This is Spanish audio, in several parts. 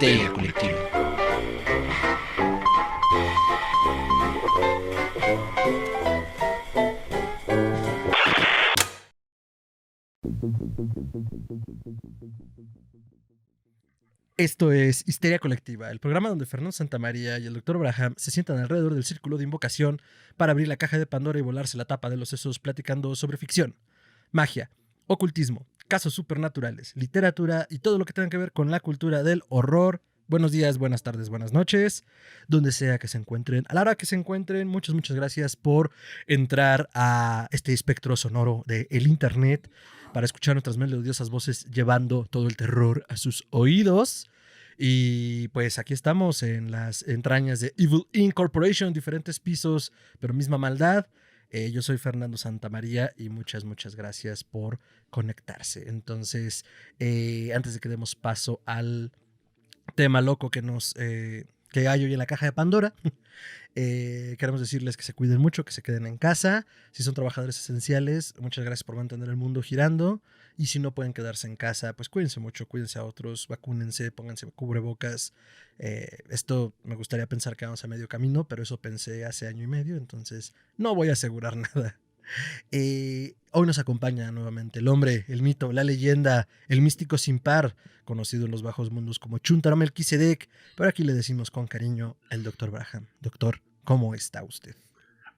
Histeria Colectiva. Esto es Histeria Colectiva, el programa donde Fernando Santamaría y el Dr. Braham se sientan alrededor del círculo de invocación para abrir la caja de Pandora y volarse la tapa de los sesos platicando sobre ficción, magia, ocultismo, casos supernaturales, literatura y todo lo que tenga que ver con la cultura del horror. Buenos días, buenas tardes, buenas noches, donde sea que se encuentren, a la hora que se encuentren. Muchas gracias por entrar a este espectro sonoro del internet para escuchar nuestras melodiosas voces llevando todo el terror a sus oídos. Y pues aquí estamos en las entrañas de Evil Inc. Corporation, diferentes pisos, pero misma maldad. Yo soy Fernando Santamaría y muchas gracias por conectarse. Entonces, antes de que demos paso al tema loco que hay hoy en la caja de Pandora, queremos decirles que se cuiden mucho, que se queden en casa. Si son trabajadores esenciales, muchas gracias por mantener el mundo girando. Y si no pueden quedarse en casa, pues cuídense mucho, cuídense a otros, vacúnense, pónganse cubrebocas. Esto me gustaría pensar que vamos a medio camino, pero eso pensé hace año y medio, entonces no voy a asegurar nada. Hoy nos acompaña nuevamente el hombre, el mito, la leyenda, el místico sin par, conocido en los bajos mundos como Chuntaro Melquisedec, pero aquí le decimos con cariño el Dr. Braham. Doctor, ¿cómo está usted?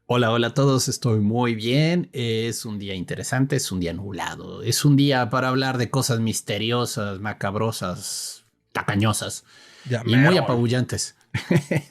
Hola a todos, estoy muy bien. Es un día interesante, es un día nublado, es un día para hablar de cosas misteriosas, macabrosas, tacañosas Ya y muy mero. apabullantes.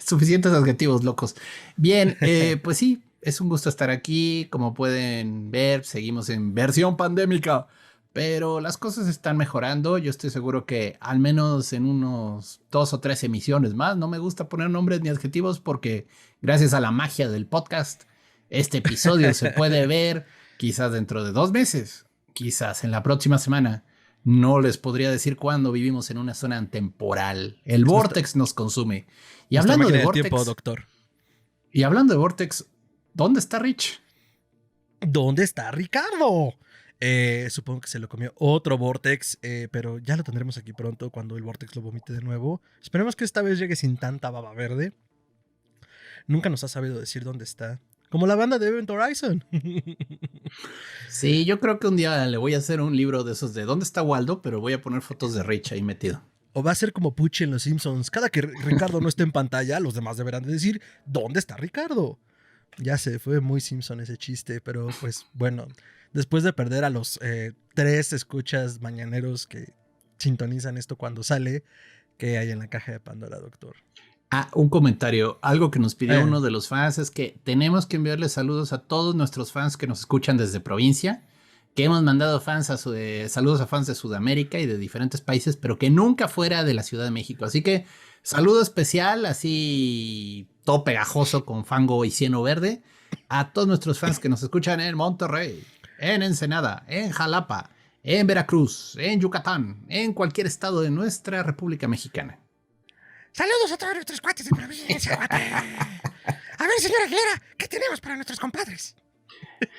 Suficientes adjetivos locos. Bien, pues sí, es un gusto estar aquí. Como pueden ver, seguimos en versión pandémica, pero las cosas están mejorando. Yo estoy seguro que al menos en unos 2 o 3 emisiones más, no me gusta poner nombres ni adjetivos porque gracias a la magia del podcast, este episodio se puede ver quizás dentro de 2 meses, quizás en la próxima semana. No les podría decir cuándo. Vivimos en una zona temporal. El vortex nos consume. Y Nuestra hablando de máquina del tiempo, vortex, doctor. ¿Dónde está Rich? ¿Dónde está Ricardo? Supongo que se lo comió otro Vortex, pero ya lo tendremos aquí pronto cuando el Vortex lo vomite de nuevo. Esperemos que esta vez llegue sin tanta baba verde. Nunca nos ha sabido decir dónde está. Como la banda de Event Horizon. Sí, yo creo que un día le voy a hacer un libro de esos de ¿dónde está Waldo? Pero voy a poner fotos de Rich ahí metido. O va a ser como Pucci en Los Simpsons. Cada que Ricardo no esté en pantalla, los demás deberán de decir, ¿dónde está Ricardo? Ya sé, fue muy Simpson ese chiste, pero pues bueno, después de perder a los 3 escuchas mañaneros que sintonizan esto cuando sale, ¿qué hay en la caja de Pandora, doctor? Ah, un comentario. Algo que nos pidió Eh, uno de los fans es que tenemos que enviarle saludos a todos nuestros fans que nos escuchan desde provincia, que hemos mandado saludos a fans de Sudamérica y de diferentes países, pero que nunca fuera de la Ciudad de México. Así que saludo especial, así todo pegajoso con fango y cieno verde, a todos nuestros fans que nos escuchan en Monterrey, en Ensenada, en Jalapa, en Veracruz, en Yucatán, en cualquier estado de nuestra República Mexicana. Saludos a todos nuestros cuates de provincia, cuate. A ver, señora Aguilera, ¿qué tenemos para nuestros compadres?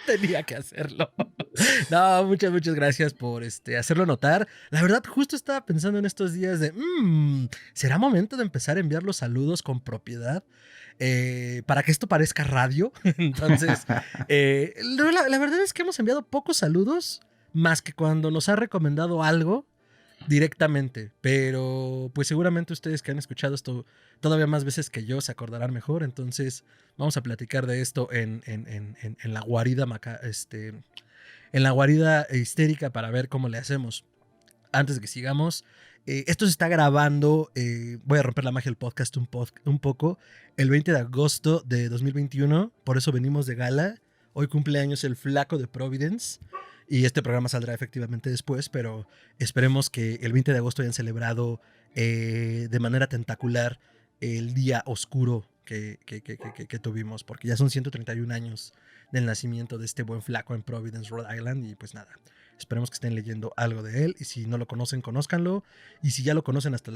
Tenía que hacerlo. No, muchas gracias por hacerlo notar. La verdad, justo estaba pensando en estos días de, ¿será momento de empezar a enviar los saludos con propiedad? Para que esto parezca radio. Entonces, la verdad es que hemos enviado pocos saludos, más que cuando nos ha recomendado algo directamente, pero pues seguramente ustedes que han escuchado esto todavía más veces que yo se acordarán mejor. Entonces vamos a platicar de esto en la guarida en la guarida histérica para ver cómo le hacemos. Antes de que sigamos, esto se está grabando, voy a romper la magia del podcast un poco, el 20 de agosto de 2021, por eso venimos de gala. Hoy cumpleaños el flaco de Providence y este programa saldrá efectivamente después, pero esperemos que el 20 de agosto hayan celebrado de manera tentacular el día oscuro que tuvimos, porque ya son 131 años del nacimiento de este buen flaco en Providence, Rhode Island, y pues nada, esperemos que estén leyendo algo de él, y si no lo conocen, conózcanlo, y si ya lo conocen hasta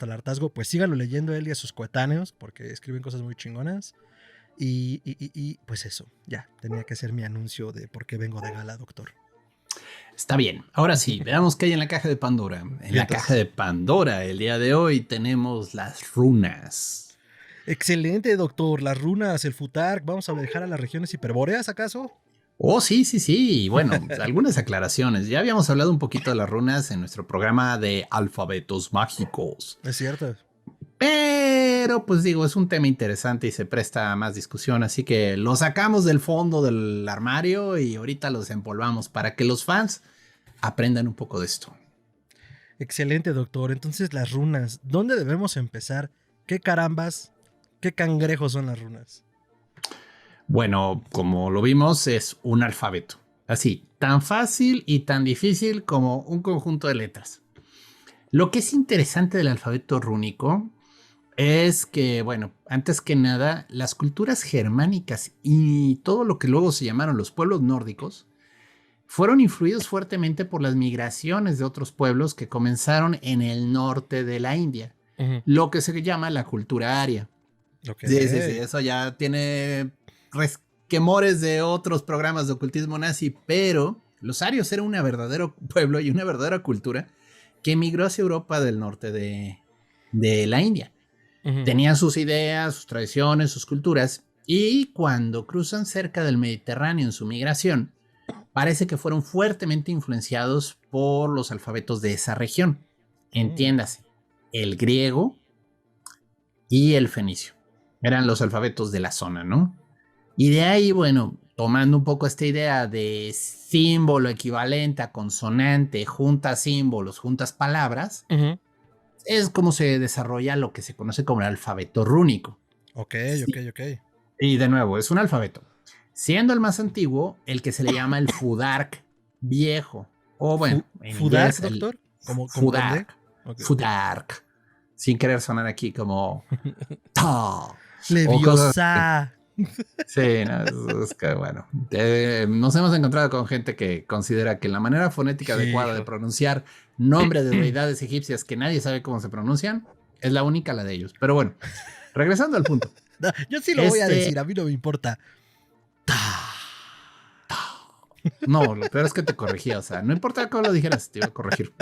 el hartazgo, pues síganlo leyendo a él y a sus coetáneos, porque escriben cosas muy chingonas. Y pues eso, ya, tenía que ser mi anuncio de por qué vengo de gala, doctor. Está bien. Ahora sí, veamos qué hay en la caja de Pandora. En la Entonces, caja de Pandora, el día de hoy tenemos las runas. excelente, doctor. Las runas, el futark. ¿Vamos a viajar a las regiones hiperbóreas, acaso? Oh, sí, sí, sí. Y bueno, algunas aclaraciones. Ya habíamos hablado un poquito de las runas en nuestro programa de alfabetos mágicos. Es cierto. Pero, pues digo, es un tema interesante y se presta a más discusión. Así que lo sacamos del fondo del armario y ahorita los empolvamos para que los fans aprendan un poco de esto. Excelente, doctor. Entonces, las runas. ¿Dónde debemos empezar? ¿Qué carambas? ¿Qué cangrejos son las runas? Bueno, como lo vimos, es un alfabeto. Así, tan fácil y tan difícil como un conjunto de letras. Lo que es interesante del alfabeto rúnico es que, bueno, antes que nada, las culturas germánicas y todo lo que luego se llamaron los pueblos nórdicos fueron influidos fuertemente por las migraciones de otros pueblos que comenzaron en el norte de la India, lo que se llama la cultura aria. Ok. Sí, sí, sí, eso ya tiene resquemores de otros programas de ocultismo nazi, pero los arios eran un verdadero pueblo y una verdadera cultura que emigró hacia Europa del norte de la India. Tenían sus ideas, sus tradiciones, sus culturas, y cuando cruzan cerca del Mediterráneo en su migración, parece que fueron fuertemente influenciados por los alfabetos de esa región. Entiéndase, el griego y el fenicio. Eran los alfabetos de la zona, ¿no? Y de ahí, bueno, tomando un poco esta idea de símbolo equivalente a consonante, juntas símbolos, juntas palabras, es como se desarrolla lo que se conoce como el alfabeto rúnico. Ok. Y de nuevo, es un alfabeto. Siendo el más antiguo, el que se le llama el Fudark viejo. O bueno, en ¿Fudark, inglés, doctor? ¿Como Fudark. okay. Fudark. Sin querer sonar aquí como... Leviosa. Sí, no, es que bueno, nos hemos encontrado con gente que considera que la manera fonética adecuada de pronunciar nombres de deidades egipcias que nadie sabe cómo se pronuncian es la única, la de ellos. Pero bueno, regresando al punto. No, yo sí lo voy a decir, a mí no me importa. No, lo peor es que te corregía, o sea, no importa cómo lo dijeras, te iba a corregir.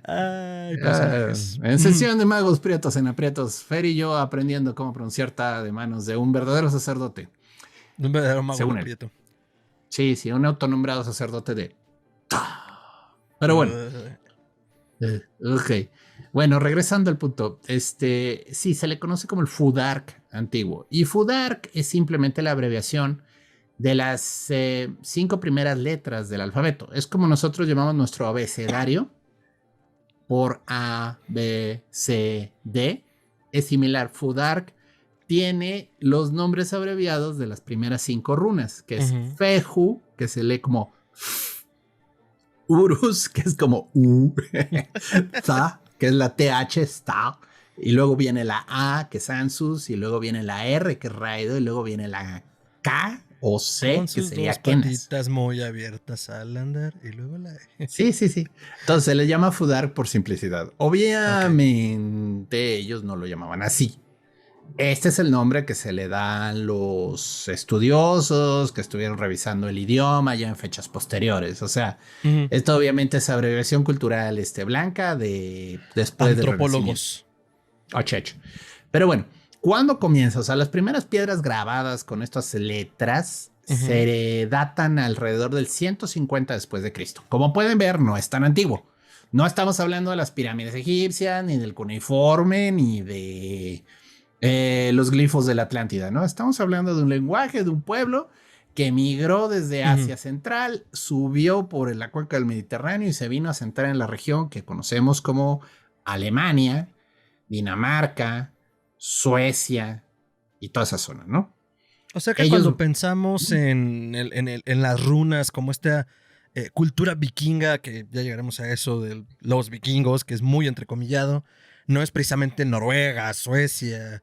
Ay, en sesión de magos prietos en aprietos, Fer y yo aprendiendo cómo pronunciar ta de manos de un verdadero sacerdote. Un verdadero mago según prieto. Sí, sí, un autonombrado sacerdote de ta. Pero bueno. Ok. Bueno, regresando al punto, sí, se le conoce como el Fudark antiguo. Y Fudark es simplemente la abreviación de las 5 primeras letras del alfabeto. Es como nosotros llamamos nuestro abecedario por A, B, C, D. Es similar. Fudark tiene los nombres abreviados de las primeras 5 runas, que es Feju, que se lee como Urus, que es como U, Ta, que es la TH, está, y luego viene la A, que es Ansus, y luego viene la R, que es Raido, y luego viene la K o C, con que sus sería dos Kenas. patitas muy abiertas al andar, y luego la E. Sí, sí, sí. Entonces se le llama Fudark por simplicidad. Obviamente ellos no lo llamaban así. Este es el nombre que se le dan los estudiosos que estuvieron revisando el idioma ya en fechas posteriores. O sea, esto obviamente es abreviación cultural blanca de después del antropólogos. Pero bueno, ¿cuándo comienza? O sea, las primeras piedras grabadas con estas letras se datan alrededor del 150 después de Cristo. Como pueden ver, no es tan antiguo. No estamos hablando de las pirámides egipcias, ni del cuneiforme, ni de los glifos de la Atlántida, ¿no? Estamos hablando de un lenguaje, de un pueblo que migró desde Asia Central, subió por la cuenca del Mediterráneo y se vino a sentar en la región que conocemos como Alemania, Dinamarca, Suecia y toda esa zona, ¿no? O sea que cuando pensamos en las runas, como esta cultura vikinga, que ya llegaremos a eso de los vikingos, que es muy entrecomillado, no es precisamente Noruega, Suecia,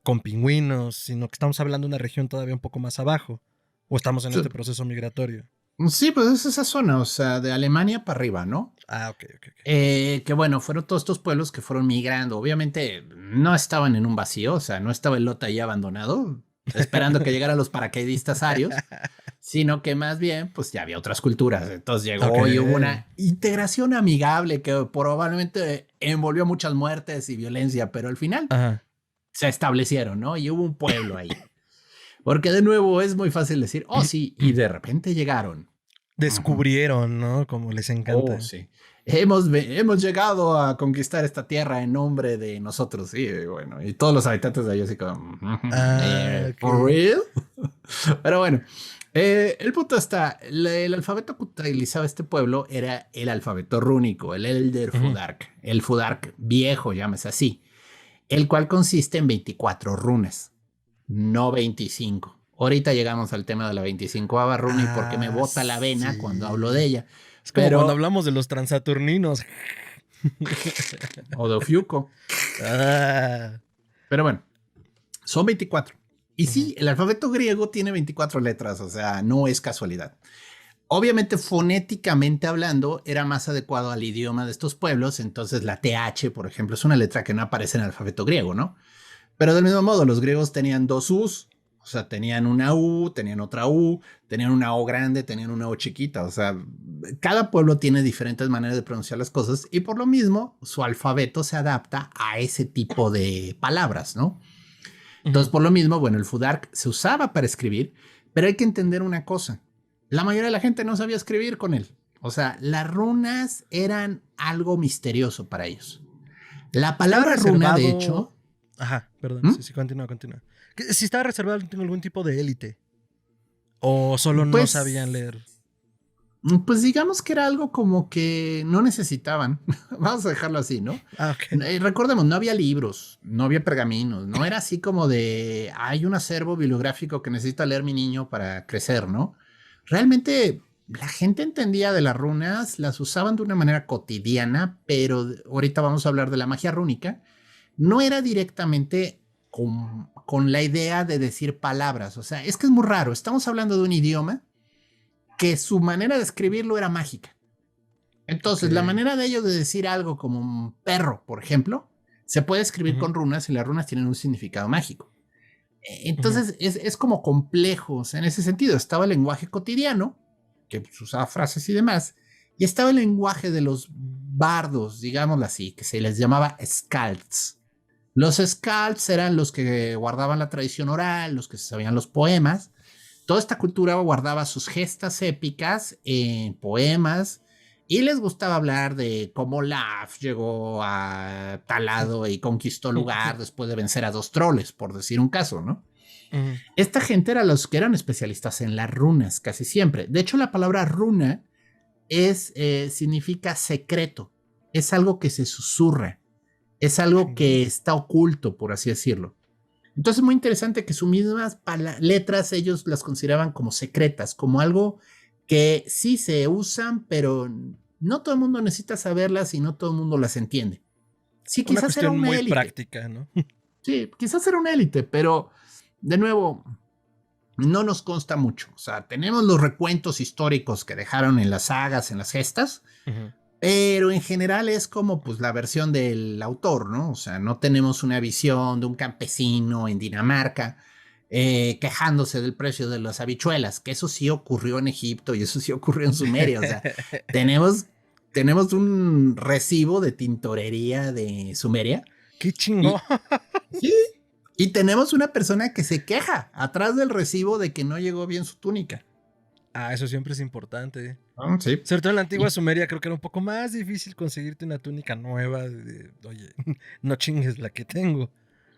con pingüinos, sino que estamos hablando de una región todavía un poco más abajo. ¿O estamos en este proceso migratorio? Sí, pues es esa zona, o sea, de Alemania para arriba, ¿no? Ah, ok. Que bueno, fueron todos estos pueblos que fueron migrando. Obviamente no estaban en un vacío, o sea, no estaba el lote ahí abandonado, esperando que llegaran los paracaidistas arios, sino que más bien, pues ya había otras culturas. Entonces llegó Ok. y hubo una integración amigable que probablemente envolvió muchas muertes y violencia, pero al final Ajá. se establecieron, ¿no? Y hubo un pueblo ahí. Porque de nuevo es muy fácil decir, oh sí, y de repente llegaron. Ujú. Descubrieron, ¿no? Como les Oh, encanta. sí. Hemos llegado a conquistar esta tierra en nombre de nosotros, sí, bueno, y todos los habitantes de ahí así como, Ah, ¿for ok. real? Pero bueno, el punto está, el alfabeto que utilizaba este pueblo era el alfabeto rúnico, el Elder Ujú. Fudark, el Fudark viejo, llámese así, el cual consiste en 24 runas, no 25. Ahorita llegamos al tema de la 25ª runa y por qué me Ah, bota la vena cuando hablo de sí. ella. Es como cuando Pero, hablamos de los transaturninos. o de Ofiuco. Ah. Pero bueno, son 24. Y Ujú. sí, el alfabeto griego tiene 24 letras, o sea, no es casualidad. Obviamente, fonéticamente hablando, era más adecuado al idioma de estos pueblos, entonces la TH, por ejemplo, es una letra que no aparece en el alfabeto griego, ¿no? Pero del mismo modo, los griegos tenían dos U's, o sea, tenían una U, tenían otra U, tenían una O grande, tenían una O chiquita, o sea, cada pueblo tiene diferentes maneras de pronunciar las cosas y por lo mismo su alfabeto se adapta a ese tipo de palabras, ¿no? Entonces, Ujú. por lo mismo, bueno, el Fudark se usaba para escribir, pero hay que entender una cosa. La mayoría de la gente no sabía escribir con él. O sea, las runas eran algo misterioso para ellos. La Estaba palabra runa, de reservado. hecho, Ajá, perdón. ¿hmm? Sí, sí, continúa, continúa. Si estaba reservado en algún tipo de élite. O solo no sabían Pues, leer. pues digamos que era algo como que no necesitaban. Vamos a dejarlo así, ¿no? Ah, ok. Recordemos, no había libros, no había pergaminos, no era así como de hay un acervo bibliográfico que necesita leer mi niño para crecer, ¿no? Realmente la gente entendía de las runas, las usaban de una manera cotidiana, pero ahorita vamos a hablar de la magia rúnica. No era directamente con la idea de decir palabras, o sea, es que es muy raro. Estamos hablando de un idioma que su manera de escribirlo era mágica. Ok. Entonces, la manera de ellos de decir algo como un perro, por ejemplo, se puede escribir Ujú, con runas y las runas tienen un significado mágico. ujú, Entonces, es como complejo. O sea, en ese sentido, estaba el lenguaje cotidiano, que pues, usaba frases y demás, y estaba el lenguaje de los bardos, digámoslo así, que se les llamaba scalds. Los scalds eran los que guardaban la tradición oral, los que sabían los poemas. Toda esta cultura guardaba sus gestas épicas en poemas y les gustaba hablar de cómo Olaf llegó a tal lado y conquistó lugar después de vencer a dos troles, por decir un caso, ¿no? ujú. Esta gente era los que eran especialistas en las runas, casi siempre. De hecho, la palabra runa significa secreto, es algo que se susurra, es algo Chingón. que está oculto, por así decirlo. Entonces es muy interesante que sus mismas letras ellos las consideraban como secretas, como algo que sí se usan, pero no todo el mundo necesita saberlas y no todo el mundo las entiende. Sí, Una quizás era cuestión una muy élite, práctica, ¿no? sí, quizás era una élite, pero de nuevo, no nos consta mucho. O sea, tenemos los recuentos históricos que dejaron en las sagas, en las gestas, Ujú. pero en general es como pues la versión del autor, ¿no? O sea, no tenemos una visión de un campesino en Dinamarca quejándose del precio de las habichuelas, que eso sí ocurrió en Egipto y eso sí ocurrió en Sumeria. O sea, tenemos, tenemos un recibo de tintorería de Sumeria Qué chingón. y, sí, y tenemos una persona que se queja atrás del recibo de que no llegó bien su túnica. Ah, eso siempre es importante. Ah, sí. Sobre todo en la antigua Y Sumeria creo que era un poco más difícil conseguirte una túnica nueva. Oye, no chingues la que tengo.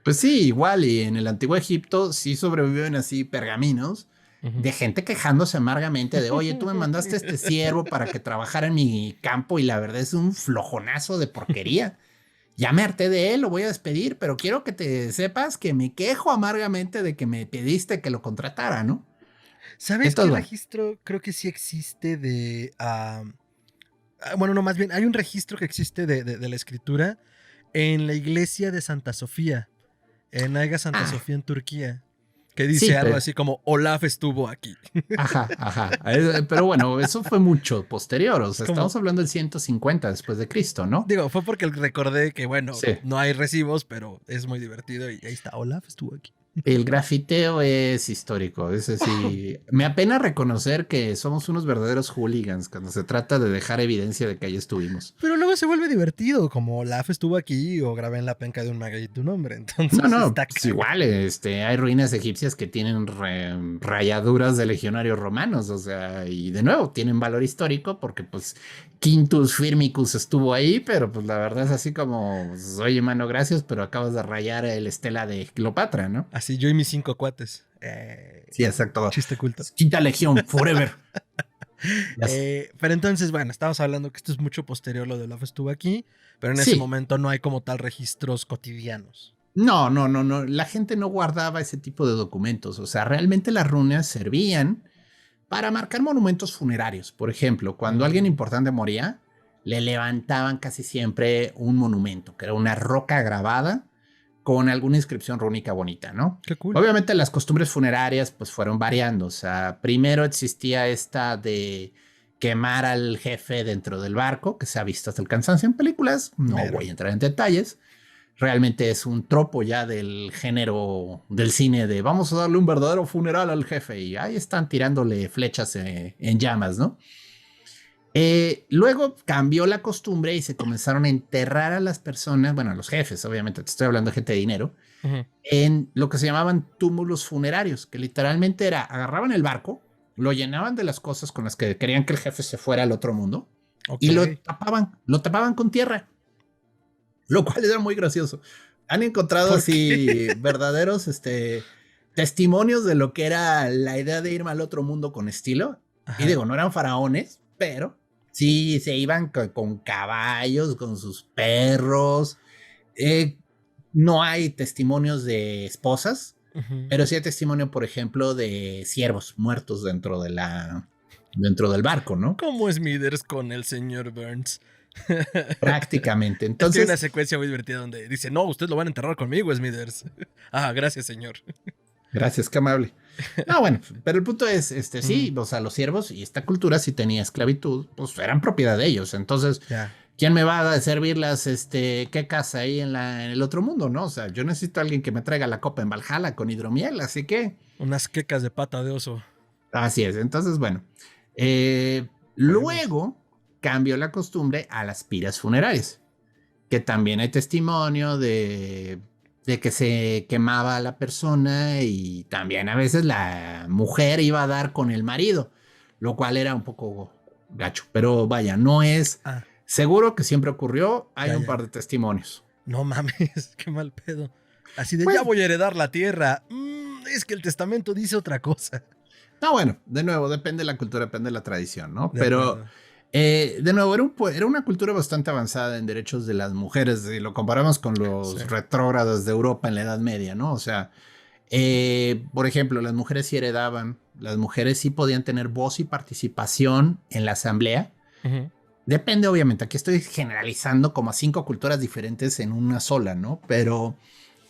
pues sí, igual, y en el antiguo Egipto sí sobreviven así pergaminos Ujú. de gente quejándose amargamente de, oye, tú me mandaste este siervo para que trabajara en mi campo y la verdad es un flojonazo de porquería. Ya me harté de él, lo voy a despedir, pero quiero que te sepas que me quejo amargamente de que me pediste que lo contratara, ¿no? ¿Sabes qué Entonces, bueno, registro creo que sí existe de... bueno, no, más bien, hay un registro que existe de la escritura en la iglesia de Santa Sofía, en Hagia Santa ah, Sofía en Turquía, que sí, dice algo pero, así como Olaf estuvo aquí. ajá, ajá, pero bueno, eso fue mucho posterior, o Es sea, estamos como, hablando del 150 después de Cristo, ¿no? digo, fue porque recordé que, bueno, Sí. no hay recibos, pero es muy divertido y ahí está, Olaf estuvo aquí. El grafiteo es histórico, es así. Me apena reconocer que somos unos verdaderos hooligans cuando se trata de dejar evidencia de que ahí estuvimos. Pero luego se vuelve divertido, como Laf estuvo aquí o grabé en la penca de un maguey tu nombre. No, Entonces no, está pues cagado. igual, hay ruinas egipcias que tienen rayaduras de legionarios romanos, o sea, y de nuevo, tienen valor histórico porque pues Quintus Firmicus estuvo ahí, pero pues la verdad es así como, pues, oye, mano, gracias, pero acabas de rayar el estela de Cleopatra, ¿no? Así yo y mis 5 cuates. Sí, exacto. Chiste culto. Quinta Legión, forever. Ya sé. Pero entonces, bueno, estamos hablando que esto es mucho posterior, lo de Laf estuvo aquí, pero en ese Sí, momento no hay como tal registros cotidianos. no, no, no, no. La gente no guardaba ese tipo de documentos. O sea, realmente las runas servían para marcar monumentos funerarios. Por ejemplo, cuando alguien Mm, importante moría, le levantaban casi siempre un monumento, que era una roca grabada con alguna inscripción rúnica bonita, ¿no? qué cool. Obviamente las costumbres funerarias pues fueron variando. O sea, primero existía esta de quemar al jefe dentro del barco, que se ha visto hasta el cansancio en películas. No Mero. voy a entrar en detalles. Realmente es un tropo ya del género del cine de vamos a darle un verdadero funeral al jefe y ahí están tirándole flechas en llamas, ¿no? Luego cambió la costumbre y se comenzaron a enterrar a las personas, bueno, a los jefes, obviamente, te estoy hablando de gente de dinero, Ujú. en lo que se llamaban túmulos funerarios, que literalmente era, agarraban el barco, lo llenaban de las cosas con las que querían que el jefe se fuera al otro mundo Ok. y lo tapaban con tierra, lo cual era muy gracioso. Han encontrado ¿Por qué? así verdaderos testimonios de lo que era la idea de irme al otro mundo con estilo. Y Ajá. digo, no eran faraones, pero sí se iban con caballos, con sus perros. Eh, no hay testimonios de esposas, Ujú. pero sí hay testimonio, por ejemplo, de siervos muertos dentro del barco, ¿no? ¿Cómo es Smithers con el señor Burns? Prácticamente. Es que hay una Entonces, secuencia muy divertida donde dice, no, usted lo van a enterrar conmigo, Smithers. Ah, gracias, señor. gracias, qué amable. No, bueno, pero el punto es, Mm, sí, o sea, los siervos y esta cultura sí tenía esclavitud, pues eran propiedad de ellos. Entonces, ya. ¿quién me va a servir las, quecas ahí en el otro mundo, no? O sea, yo necesito a alguien que me traiga la copa en Valhalla con hidromiel, así que, Unas quecas de pata de oso. así es. Entonces, bueno, Huevos. luego cambió la costumbre a las piras funerarias, que también hay testimonio de que se quemaba a la persona y también a veces la mujer iba a dar con el marido, lo cual era un poco gacho, pero vaya, no es Ah, seguro que siempre ocurrió, hay ya, un ya, par de ya. testimonios. No mames, qué mal pedo. Así de, ya Pues, voy a heredar la tierra. Es que el testamento dice otra cosa. no, bueno, de nuevo, depende de la cultura, depende de la tradición, ¿no? De Pero, acuerdo. de nuevo, era una cultura bastante avanzada en derechos de las mujeres, si lo comparamos con Sí. los retrógrados de Europa en la Edad Media, ¿no? O sea, por ejemplo, las mujeres sí heredaban, las mujeres sí podían tener voz y participación en la asamblea. Ujú. Depende, obviamente, aquí estoy generalizando como a 5 culturas diferentes en una sola, ¿no? Pero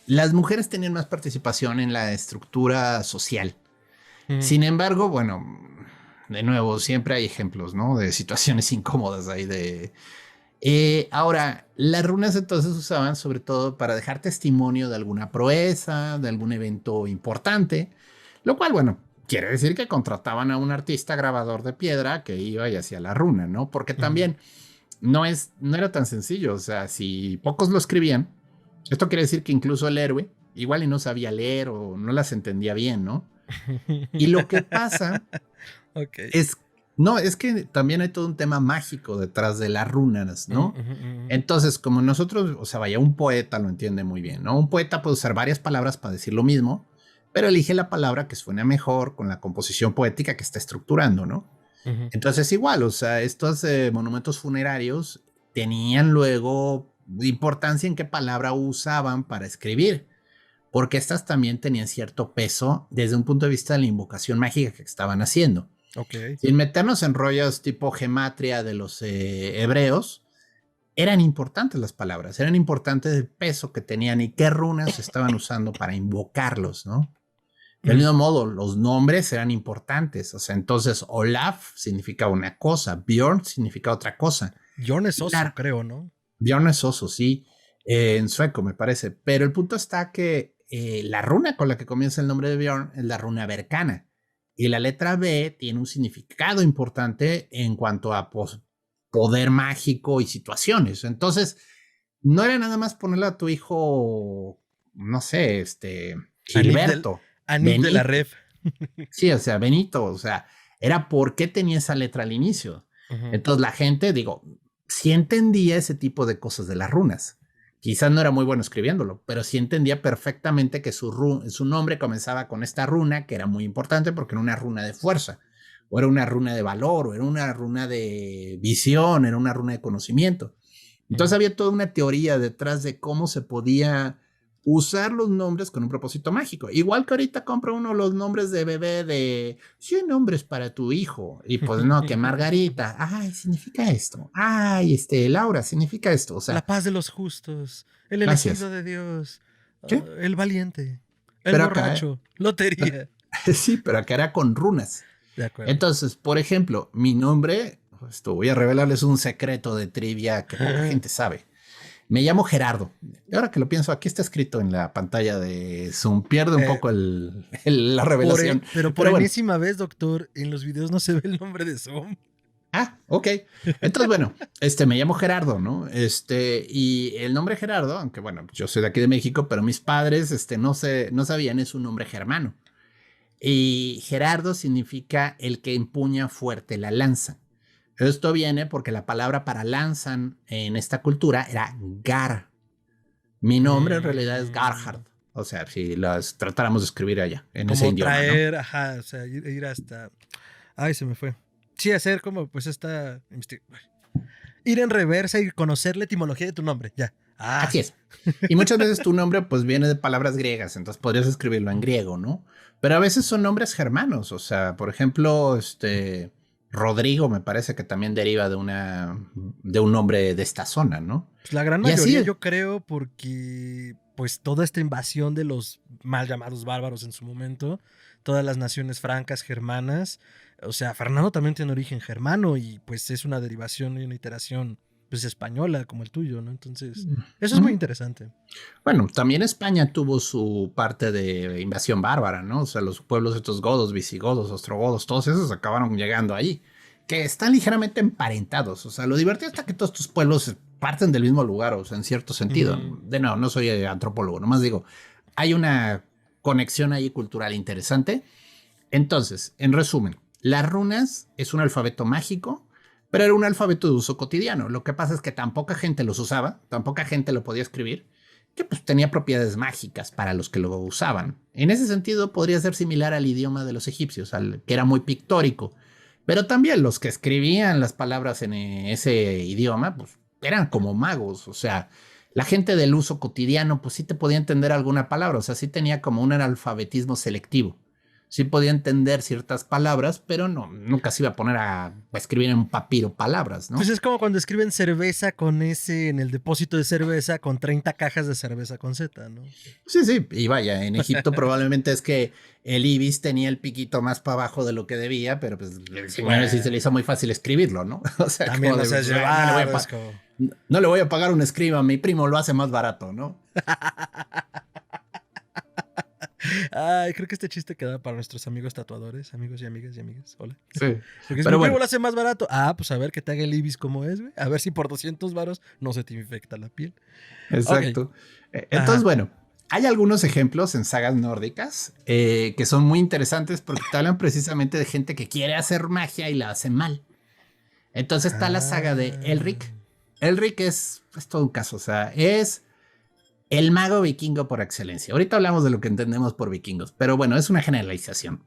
las mujeres tenían más participación en la estructura social. Ujú. Sin embargo, bueno, de nuevo, siempre hay ejemplos, ¿no? De situaciones incómodas ahí de... ahora, las runas entonces usaban sobre todo para dejar testimonio de alguna proeza, de algún evento importante, lo cual, bueno, quiere decir que contrataban a un artista grabador de piedra que iba y hacía la runa, ¿no? Porque Ujú. también no era tan sencillo, o sea, si pocos lo escribían, esto quiere decir que incluso el héroe igual y no sabía leer o no las entendía bien, ¿no? Y lo que pasa Ok. es, no, es que también hay todo un tema mágico detrás de las runas, Ujú, ¿no? ujú, ujú. Entonces, como nosotros, o sea, vaya, un poeta lo entiende muy bien, ¿no? Un poeta puede usar varias palabras para decir lo mismo, pero elige la palabra que suene mejor con la composición poética que está estructurando, ¿no? Ujú. Entonces, igual, o sea, estos monumentos funerarios tenían luego importancia en qué palabra usaban para escribir, porque estas también tenían cierto peso desde un punto de vista de la invocación mágica que estaban haciendo. Ok. Sin meternos en rollos tipo gematria de los hebreos, eran importantes las palabras, eran importantes el peso que tenían y qué runas estaban usando para invocarlos, ¿no? Del Ujú. mismo modo, los nombres eran importantes, o sea, entonces Olaf significa una cosa, Bjorn significa otra cosa. John es Y oso, la, creo, ¿no? Bjorn es oso, sí, en sueco me parece, pero el punto está que la runa con la que comienza el nombre de Bjorn es la runa Berkana. Y la letra B tiene un significado importante en cuanto a poder mágico y situaciones. Entonces, no era nada más ponerle a tu hijo, no sé, Gilberto, Anif de la Benito. Ref. Sí, o sea, Benito, o sea, era por qué tenía esa letra al inicio. Entonces la gente, digo, sí entendía ese tipo de cosas de las runas. Quizás no era muy bueno escribiéndolo, pero sí entendía perfectamente que su nombre comenzaba con esta runa, que era muy importante porque era una runa de fuerza, o era una runa de valor, o era una runa de visión, era una runa de conocimiento. Entonces había toda una teoría detrás de cómo se podía usar los nombres con un propósito mágico. Igual que ahorita compra uno los nombres de bebé de 100 nombres para tu hijo. Y pues no, que Margarita, ay, significa esto. Ay, Laura, significa esto. O La sea, paz de los justos, el elegido gracias. de Dios, ¿Qué? el valiente, el Pero acá, borracho, lotería. sí, pero acá era con runas. De acuerdo. Entonces, por ejemplo, mi nombre, voy a revelarles un secreto de trivia que poca gente sabe. Me llamo Gerardo. Ahora que lo pienso, aquí está escrito en la pantalla de Zoom. Pierde un poco la revelación. Pero por Pero bueno. enésima vez, doctor, en los videos no se ve el nombre de Zoom. Ah, ok. Entonces, bueno, me llamo Gerardo, ¿no? Y el nombre Gerardo, aunque bueno, yo soy de aquí de México, pero mis padres, no sabían, es un nombre germano. Y Gerardo significa el que empuña fuerte la lanza. Esto viene porque la palabra para lanzan en esta cultura era Gar. Mi nombre en realidad es Garhard. O sea, si las tratáramos de escribir allá, en ese Como idioma, traer, ¿no? ajá, o sea, ir hasta... Ay, se me fue. Sí, hacer como, pues, ir en reversa y conocer la etimología de tu nombre, ya. Ah. Así es. Y muchas veces tu nombre pues viene de palabras griegas, entonces podrías escribirlo en griego, ¿no? Pero a veces son nombres germanos, o sea, por ejemplo, Rodrigo me parece que también deriva de un nombre de esta zona, ¿no? Pues la gran Y así mayoría es. yo creo porque pues toda esta invasión de los mal llamados bárbaros en su momento, todas las naciones francas, germanas, o sea, Fernando también tiene origen germano y pues es una derivación y una iteración pues española como el tuyo, ¿no? Entonces, eso es muy interesante. Bueno, también España tuvo su parte de invasión bárbara, ¿no? O sea, los pueblos estos godos, visigodos, ostrogodos, todos esos acabaron llegando ahí, que están ligeramente emparentados. O sea, lo divertido está que todos estos pueblos parten del mismo lugar, o sea, en cierto sentido. De nuevo, no soy antropólogo, nomás digo, hay una conexión ahí cultural interesante. Entonces, en resumen, las runas es un alfabeto mágico, pero era un alfabeto de uso cotidiano. Lo que pasa es que tan poca gente los usaba, tan poca gente lo podía escribir, que pues tenía propiedades mágicas para los que lo usaban. En ese sentido, podría ser similar al idioma de los egipcios, que era muy pictórico. Pero también los que escribían las palabras en ese idioma, pues eran como magos. O sea, la gente del uso cotidiano, pues sí te podía entender alguna palabra. O sea, sí tenía como un analfabetismo selectivo. Sí podía entender ciertas palabras, pero no, nunca se iba a poner a escribir en un papiro palabras, Pues ¿no? es como cuando escriben cerveza con ese en el depósito de cerveza con 30 cajas de cerveza con Z, ¿no? Sí, sí, y vaya, en Egipto probablemente es que el ibis tenía el piquito más para abajo de lo que debía, pero pues el señor sí se le hizo muy fácil escribirlo, ¿no? O sea, También como no de, se has pues, no le voy llevado, a es como... no le voy a pagar un escriba, mi primo lo hace más barato, ¿no? Ay, creo que este chiste queda para nuestros amigos tatuadores, amigos y amigas y amigas. Hola. Sí, Porque si mi pero primo bueno, lo hace más barato, ah, pues a ver que te haga el ibis como es, güey. A ver si por 200 varos no se te infecta la piel. Ok. exacto. Entonces, Ajá. bueno, hay algunos ejemplos en sagas nórdicas que son muy interesantes porque te hablan precisamente de gente que quiere hacer magia y la hace mal. Entonces está la saga de Ah. Elric. Elric es todo un caso, o sea, es el mago vikingo por excelencia. Ahorita hablamos de lo que entendemos por vikingos, pero bueno, es una generalización.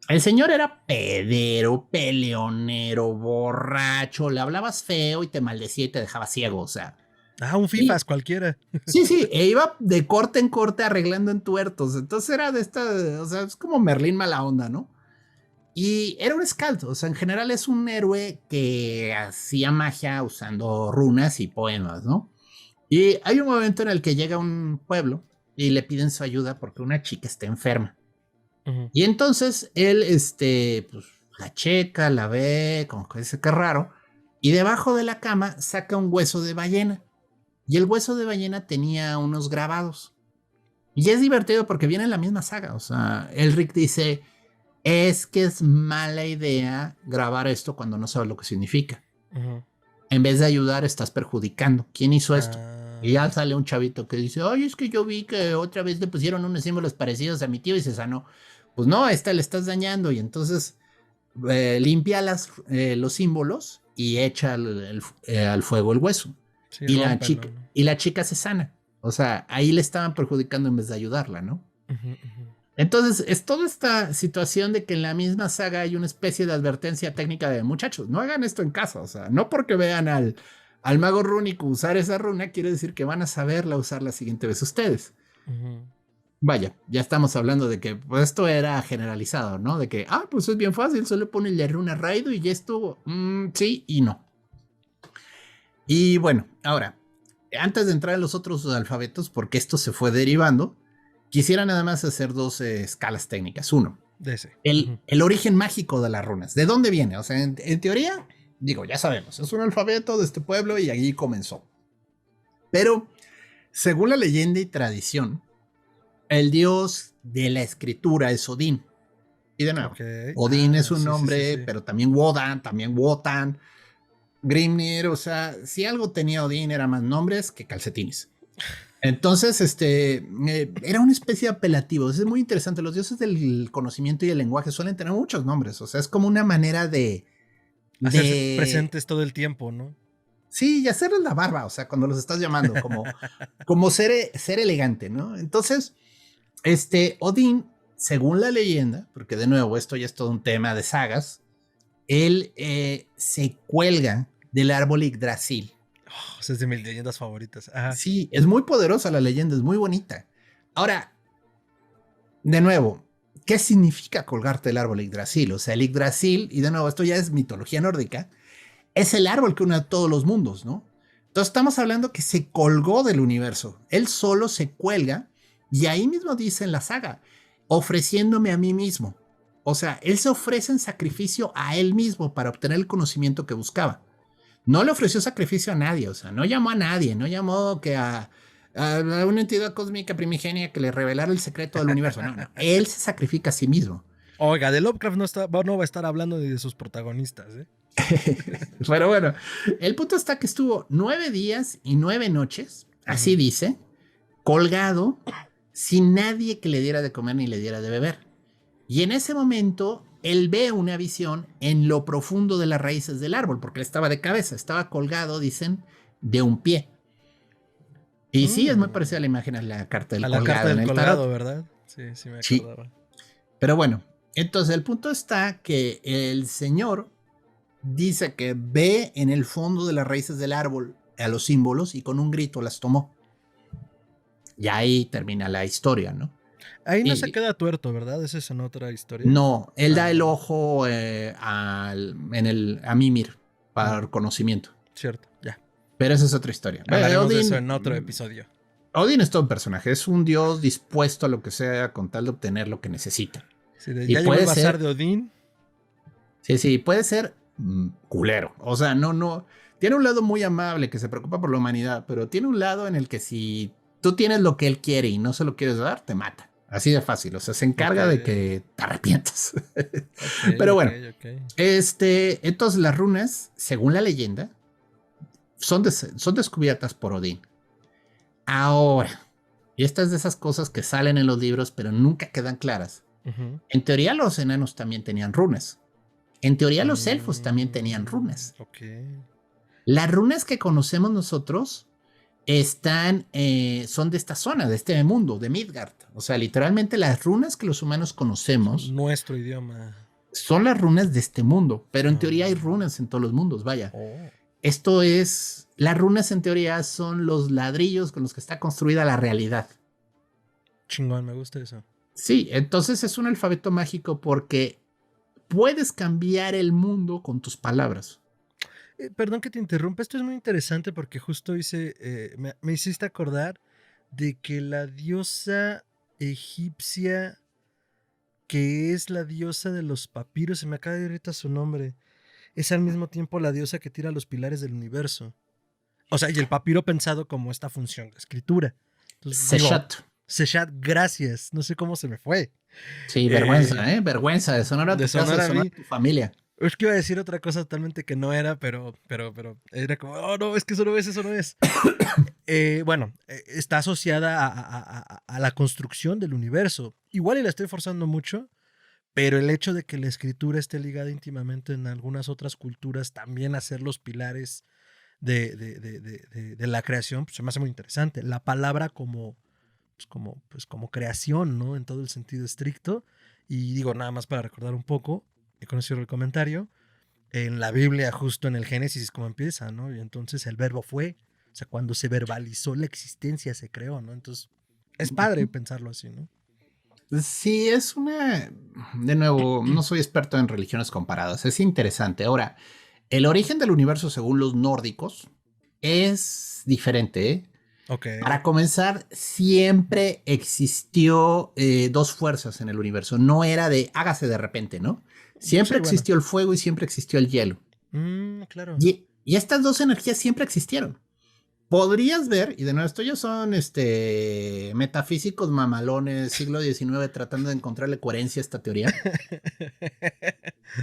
El señor era pedero, peleonero, borracho, le hablabas feo y te maldecía y te dejaba ciego, o sea. Ah, un Y FIFAs cualquiera. sí, sí, e iba de corte en corte arreglando entuertos. Entonces era de esta, o sea, es como Merlín mala onda, ¿no? Y era un Skald, o sea, en general es un héroe que hacía magia usando runas y poemas, ¿no? Y hay un momento en el que llega a un pueblo y le piden su ayuda porque una chica está enferma. Ujú. Y entonces él, pues la checa, la ve, como que dice que raro, y debajo de la cama saca un hueso de ballena. Y el hueso de ballena tenía unos grabados. Y es divertido porque viene en la misma saga. O sea, Elric dice, es que es mala idea grabar esto cuando no sabes lo que significa. Ujú. En vez de ayudar, estás perjudicando. ¿Quién hizo esto? Y Ah, ya sale un chavito que dice, ay, es que yo vi que otra vez le pusieron unos símbolos parecidos a mi tío y se sanó. Pues no, a esta le estás dañando. Y entonces limpia los símbolos y echa al fuego el hueso. sí, Y rómpelo, ¿no? la chica se sana. O sea, ahí le estaban perjudicando en vez de ayudarla, ¿no? Ujú, ujú. Entonces, es toda esta situación de que en la misma saga hay una especie de advertencia técnica de muchachos, no hagan esto en casa. O sea, no porque vean al mago rúnico usar esa runa, quiere decir que van a saberla usar la siguiente vez ustedes. Ujú. Vaya, ya estamos hablando de que pues, esto era generalizado, ¿no? De que, pues es bien fácil, solo pone la runa Raido y ya estuvo. Sí y no. Y bueno, ahora, antes de entrar en los otros alfabetos, porque esto se fue derivando, quisiera nada más hacer dos escalas técnicas. Uno, De ese. el, Ujú. el origen mágico de las runas. ¿De dónde viene? O sea, en teoría, digo, ya sabemos, es un alfabeto de este pueblo y allí comenzó. Pero, según la leyenda y tradición, el dios de la escritura es Odín. Y de nuevo, Ok. Odín es Ah, un sí, sí, sí, nombre, sí. pero también Wodan, también Wotan, Grimnir. O sea, si algo tenía Odín era más nombres que calcetines. Entonces, era una especie de apelativo. Es muy interesante. Los dioses del conocimiento y el lenguaje suelen tener muchos nombres. O sea, es como una manera Hacerse de presentes todo el tiempo, ¿no? sí, y hacerles la barba. O sea, cuando los estás llamando, como ser elegante, ¿no? Entonces, Odín, según la leyenda, porque de nuevo, esto ya es todo un tema de sagas, él se cuelga del árbol Yggdrasil. Oh, esa es de mis leyendas favoritas. Ajá. Sí, es muy poderosa la leyenda, es muy bonita. Ahora, de nuevo, ¿qué significa colgarte del árbol Yggdrasil? O sea, el Yggdrasil, y de nuevo, esto ya es mitología nórdica, es el árbol que une a todos los mundos, ¿no? Entonces estamos hablando que se colgó del universo. Él solo se cuelga y ahí mismo dice en la saga, ofreciéndome a mí mismo. O sea, él se ofrece en sacrificio a él mismo para obtener el conocimiento que buscaba. No le ofreció sacrificio a nadie, o sea, no llamó a nadie, no llamó a una entidad cósmica primigenia que le revelara el secreto del universo. No, no, él se sacrifica a sí mismo. Oiga, de Lovecraft no va a estar hablando ni de sus protagonistas, ¿eh? Pero bueno, el punto está que estuvo 9 días y 9 noches, así Ujú. dice, colgado, sin nadie que le diera de comer ni le diera de beber. Y en ese momento, él ve una visión en lo profundo de las raíces del árbol, porque él estaba de cabeza, estaba colgado, dicen, de un pie. Y sí, es muy parecida a Mm. la imagen a la carta del A la carta colgado en del el colgado, tarot. ¿verdad? Sí, sí me Sí, acordaba. pero bueno, entonces el punto está que el señor dice que ve en el fondo de las raíces del árbol a los símbolos y con un grito las tomó. Y ahí termina la historia, ¿no? Ahí no se Y queda tuerto, ¿verdad? Esa es en otra historia. no, él da el Ah, ojo a Mimir para mm, conocimiento. cierto, ya. Pero esa es otra historia. Hablaremos de eso en otro episodio. Odín es todo un personaje, es un dios dispuesto a lo que sea con tal de obtener lo que necesita. Sí, Y ya llegó el puede bazar ser, de Odín. sí, puede ser culero. O sea, no. Tiene un lado muy amable que se preocupa por la humanidad, pero tiene un lado en el que si tú tienes lo que él quiere y no se lo quieres dar, te mata. Así de fácil. O sea, se Ok, encarga de que te arrepientas. ok, Pero ok, bueno, ok. entonces las runas, según la leyenda, son descubiertas por Odín. Ahora, y estas de esas cosas que salen en los libros, pero nunca quedan claras. Ujú. En teoría, los enanos también tenían runas. En teoría, los elfos también tenían Mm, runas. ok. Las runas que conocemos nosotros son de esta zona, de este mundo, de Midgard. O sea, literalmente las runas que los humanos conocemos Nuestro idioma. son las runas de este mundo, pero en teoría hay Ah, runas en todos los mundos, vaya. oh, Las runas en teoría son los ladrillos con los que está construida la realidad. chingón, me gusta eso. Sí, entonces es un alfabeto mágico porque puedes cambiar el mundo con tus palabras. Perdón que te interrumpa, esto es muy interesante porque justo me hiciste acordar de que la diosa egipcia, que es la diosa de los papiros, se me acaba de ir ahorita su nombre, es al mismo tiempo la diosa que tira los pilares del universo. O sea, y el papiro pensado como esta función de escritura. Entonces digo, Seshat. Seshat, gracias. No sé cómo se me fue. Sí, vergüenza, Vergüenza de sonar a tu casa, de sonar a tu familia. Es que iba a decir otra cosa totalmente que no era, pero era como, oh, no, es que eso no es, eso no es. Bueno, está asociada a la construcción del universo. Igual y la estoy forzando mucho, pero el hecho de que la escritura esté ligada íntimamente en algunas otras culturas, también a ser los pilares de la creación, pues se me hace muy interesante. La palabra como creación, ¿no? En todo el sentido estricto. Y digo, nada más para recordar un poco, he conocido el comentario, en la Biblia, justo en el Génesis, es como empieza, ¿no? Y entonces el verbo fue, o sea, cuando se verbalizó la existencia, se creó, ¿no? Entonces, es padre pensarlo así, ¿no? Sí, es una... De nuevo, no soy experto en religiones comparadas, es interesante. Ahora, el origen del universo según los nórdicos es diferente, ¿eh? Ok. Para comenzar, siempre existió dos fuerzas en el universo. No era de hágase de repente, ¿no? Siempre Sí, bueno. existió el fuego y siempre existió el hielo. Claro. Y estas dos energías siempre existieron. Podrías ver, y de nuevo, estos ya son metafísicos mamalones, siglo XIX, tratando de encontrarle coherencia a esta teoría,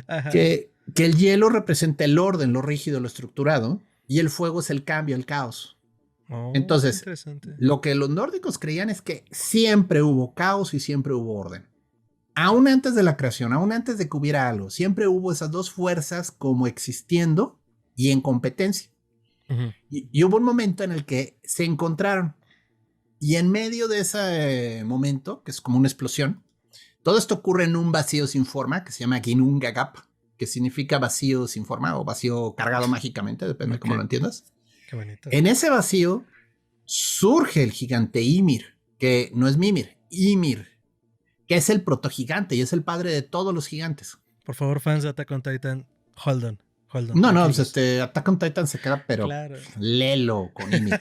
Ajá. que el hielo representa el orden, lo rígido, lo estructurado, y el fuego es el cambio, el caos. Oh, qué Entonces, interesante. lo que los nórdicos creían es que siempre hubo caos y siempre hubo orden. Aún antes de la creación, aún antes de que hubiera algo, siempre hubo esas dos fuerzas como existiendo y en competencia. Ujú. Y hubo un momento en el que se encontraron. Y en medio de ese momento, que es como una explosión, todo esto ocurre en un vacío sin forma que se llama Ginnunga Gap, que significa vacío sin forma o vacío cargado mágicamente, depende de cómo lo entiendas. Qué bonito. En ese vacío surge el gigante Ymir, que no es Mimir, Ymir, que es el protogigante y es el padre de todos los gigantes. Por favor, fans de Attack on Titan, hold on, No, tranquilos. pues Attack on Titan se queda, pero Claro. lelo con Ymir.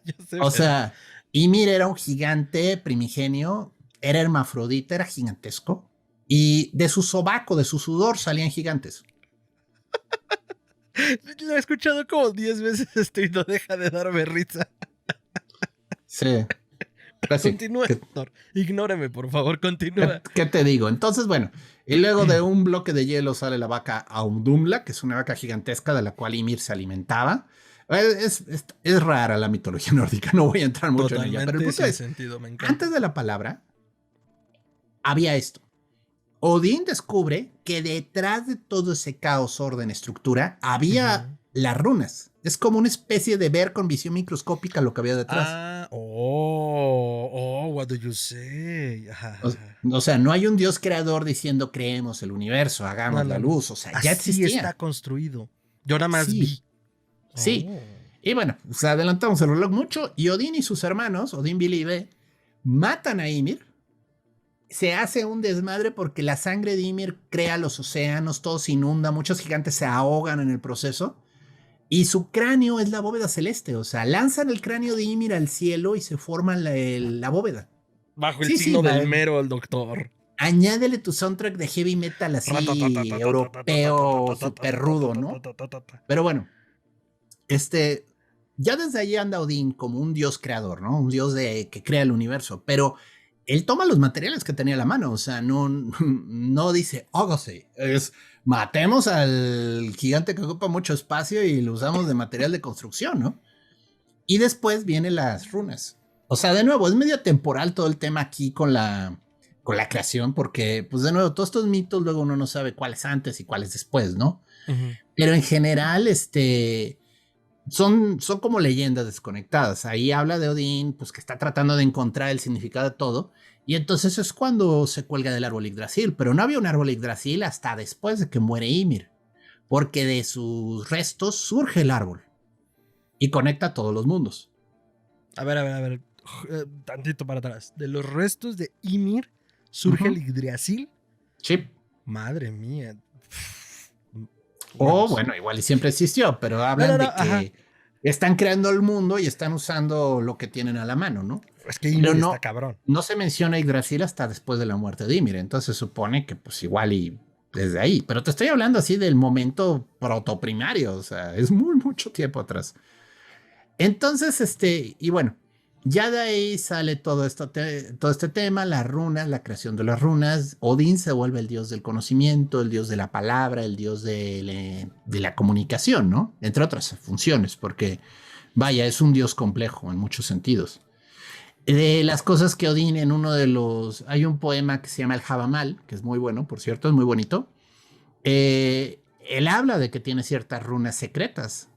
Yo sé, O pero... sea, Ymir era un gigante primigenio, era hermafrodita, era gigantesco. Y de su sobaco, de su sudor, salían gigantes. Lo he escuchado como 10 veces esto y no deja de darme risa. Sí. Pues sí. Continúa, Héctor. Ignóreme, por favor, continúa. ¿Qué te digo? Entonces, bueno, y luego de un bloque de hielo sale la vaca Audumla, que es una vaca gigantesca de la cual Ymir se alimentaba. Es rara la mitología nórdica, no voy a entrar mucho en ella, pero el Totalmente punto sin es, sentido, me encanta. antes de la palabra, había esto. Odín descubre que detrás de todo ese caos, orden, estructura, había las runas. Es como una especie de ver con visión microscópica lo que había detrás. What do you say? O sea, no hay un Dios creador diciendo creemos el universo, hagamos la luz. O sea, ya Así está existía. construido. Yo nada más Sí, vi. sí. Y bueno, pues adelantamos el reloj mucho y Odín y sus hermanos, Odín, Vili y Ve, matan a Ymir. Se hace un desmadre porque la sangre de Ymir crea los océanos, todo se inunda, muchos gigantes se ahogan en el proceso. Y su cráneo es la bóveda celeste, o sea, lanzan el cráneo de Ymir al cielo y se forma la bóveda. Bajo el signo del mero, el doctor. Añádele tu soundtrack de heavy metal así europeo, súper rudo, ¿no? Pero bueno, ya desde ahí anda Odín como un dios creador, ¿no? Un dios que crea el universo, pero él toma los materiales que tenía a la mano, o sea, no dice, hágase, es matemos al gigante que ocupa mucho espacio y lo usamos de material de construcción, ¿no? Y después vienen las runas. O sea, de nuevo, es medio temporal todo el tema aquí con la creación, porque, pues de nuevo, todos estos mitos luego uno no sabe cuál es antes y cuál es después, ¿no? Pero en general, son como leyendas desconectadas. Ahí habla de Odín, pues que está tratando de encontrar el significado de todo. Y entonces es cuando se cuelga del árbol Yggdrasil. Pero no había un árbol Yggdrasil hasta después de que muere Ymir. Porque de sus restos surge el árbol. Y conecta a todos los mundos. A ver. Tantito para atrás. De los restos de Ymir surge el Yggdrasil. Sí. Madre mía. Bueno, igual y siempre existió, pero hablan de que están creando el mundo y están usando lo que tienen a la mano, ¿no? Es que Ymir está cabrón. No se menciona Yggdrasil hasta después de la muerte de Ymir, entonces se supone que pues igual y desde ahí. Pero te estoy hablando así del momento protoprimario, o sea, es mucho tiempo atrás. Entonces, y bueno, Ya de ahí sale todo este tema, las runas, la creación de las runas. Odín se vuelve el dios del conocimiento, el dios de la palabra, el dios de la comunicación, ¿no? Entre otras funciones, porque, vaya, es un dios complejo en muchos sentidos. De las cosas que Odín en uno de los... Hay un poema que se llama El Jabamal, que es muy bueno, por cierto, es muy bonito. Él habla de que tiene ciertas runas secretas,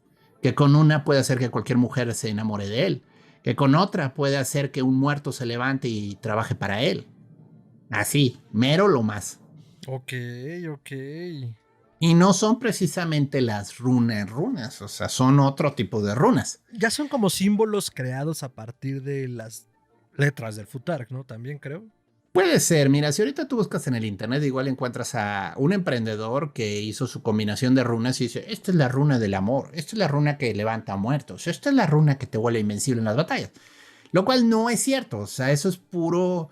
que con una puede hacer que cualquier mujer se enamore de él, que con otra puede hacer que un muerto se levante y trabaje para él. Así, mero lo más. Ok, ok. Y no son precisamente las runas, o sea, son otro tipo de runas. Ya son como símbolos creados a partir de las letras del Futark, ¿no? También creo. Puede ser, mira, si ahorita tú buscas en el internet, igual encuentras a un emprendedor que hizo su combinación de runas y dice, esta es la runa del amor, esta es la runa que levanta muertos, esta es la runa que te vuelve invencible en las batallas. Lo cual no es cierto, o sea, eso es puro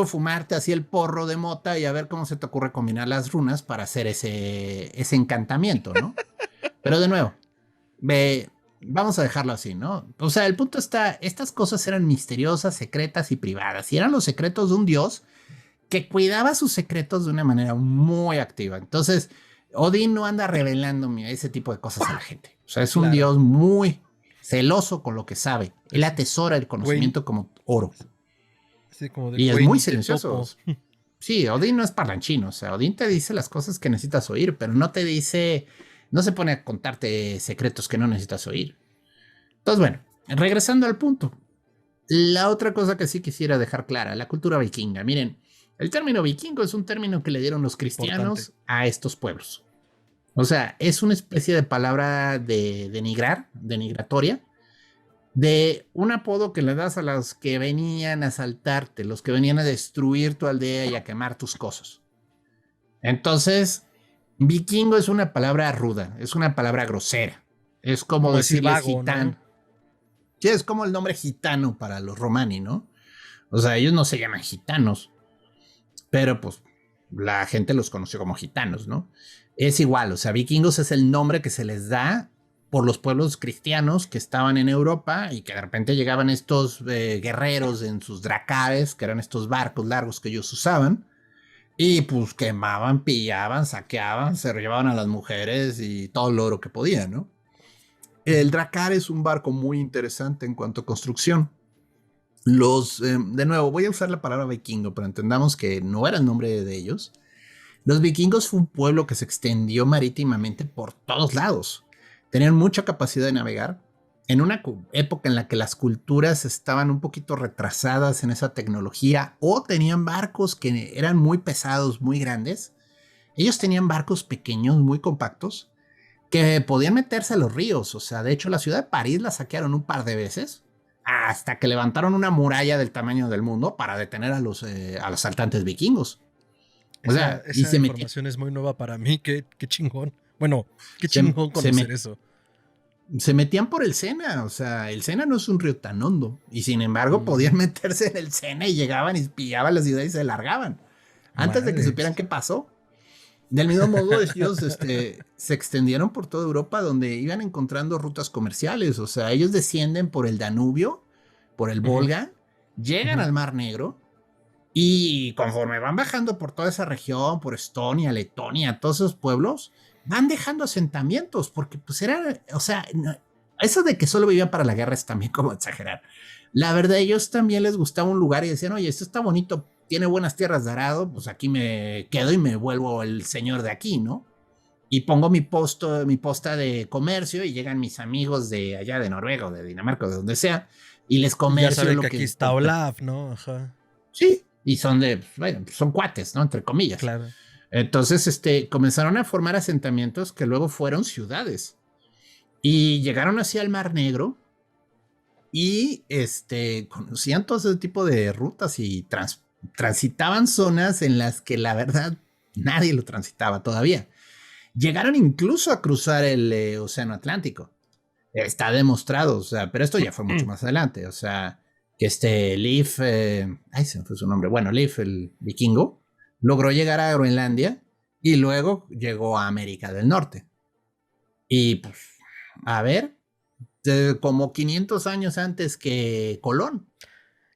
fumarte así el porro de mota y a ver cómo se te ocurre combinar las runas para hacer ese encantamiento, ¿no? Pero de nuevo, ve, vamos a dejarlo así, ¿no? O sea, el punto está, estas cosas eran misteriosas, secretas y privadas, y eran los secretos de un dios que cuidaba sus secretos de una manera muy activa. Entonces, Odín no anda revelando ese tipo de cosas a la gente. O sea, es un Claro. dios muy celoso con lo que sabe. Él atesora el Güey, conocimiento como oro. así como de Y es güey, muy ni te silencioso. topo. Sí, Odín no es parlanchino. O sea, Odín te dice las cosas que necesitas oír, pero no te dice, no se pone a contarte secretos que no necesitas oír. Entonces, bueno, regresando al punto. La otra cosa que sí quisiera dejar clara, la cultura vikinga. Miren, el término vikingo es un término que le dieron los Importante. cristianos a estos pueblos. O sea, es una especie de palabra de denigrar, denigratoria, de un apodo que le das a los que venían a asaltarte, los que venían a destruir tu aldea y a quemar tus cosas. Entonces, vikingo es una palabra ruda, es una palabra grosera. Es como Como decir decirles vago, ¿no? gitano. Sí, es como el nombre gitano para los romani, ¿no? O sea, ellos no se llaman gitanos, pero pues la gente los conoció como gitanos, ¿no? Es igual, o sea, vikingos es el nombre que se les da por los pueblos cristianos que estaban en Europa y que de repente llegaban estos guerreros en sus dracaves, que eran estos barcos largos que ellos usaban, y pues quemaban, pillaban, saqueaban, se llevaban a las mujeres y todo el oro que podían, ¿no? El dracar es un barco muy interesante en cuanto a construcción. De nuevo, voy a usar la palabra vikingo, pero entendamos que no era el nombre de ellos. Los vikingos fue un pueblo que se extendió marítimamente por todos lados. Tenían mucha capacidad de navegar. En una época en la que las culturas estaban un poquito retrasadas en esa tecnología o tenían barcos que eran muy pesados, muy grandes, ellos tenían barcos pequeños, muy compactos, que podían meterse a los ríos. O sea, de hecho, la ciudad de París la saquearon un par de veces hasta que levantaron una muralla del tamaño del mundo para detener a los asaltantes vikingos. O sea, y Esa información es muy nueva para mí. Qué chingón. Bueno, qué se, chingón se, conocer eso. se metían por el Sena. O sea, el Sena no es un río tan hondo. Y sin embargo, podían meterse en el Sena y llegaban y pillaban la ciudad y se largaban. Antes de que Madres. supieran qué pasó. Del mismo modo, ellos se extendieron por toda Europa donde iban encontrando rutas comerciales. O sea, ellos descienden por el Danubio, por el Ujú, Volga, llegan ujú. al Mar Negro y conforme van bajando por toda esa región, por Estonia, Letonia, todos esos pueblos, van dejando asentamientos porque pues era, o sea, eso de que solo vivían para la guerra es también como exagerar. La verdad, a ellos también les gustaba un lugar y decían, oye, esto está bonito, tiene buenas tierras de arado, pues aquí me quedo y me vuelvo el señor de aquí, ¿no? Y pongo mi posta de comercio y llegan mis amigos de allá de Noruega o de Dinamarca o de donde sea y les Y ya comercio saben lo que aquí que... está Olaf, ¿no? Ajá. Sí, y son de, bueno, son cuates, ¿no? Entre comillas. Claro. Entonces, comenzaron a formar asentamientos que luego fueron ciudades y llegaron hacia el Mar Negro y conocían todo ese tipo de rutas y transitaban zonas en las que la verdad nadie lo transitaba todavía. Llegaron incluso a cruzar el Océano Atlántico. Está demostrado, o sea, pero esto ya fue mucho más adelante, o sea, que Leif, ay, se me fue su nombre, bueno, Leif, el vikingo, logró llegar a Groenlandia y luego llegó a América del Norte. Y pues, a ver, como 500 años antes que Colón.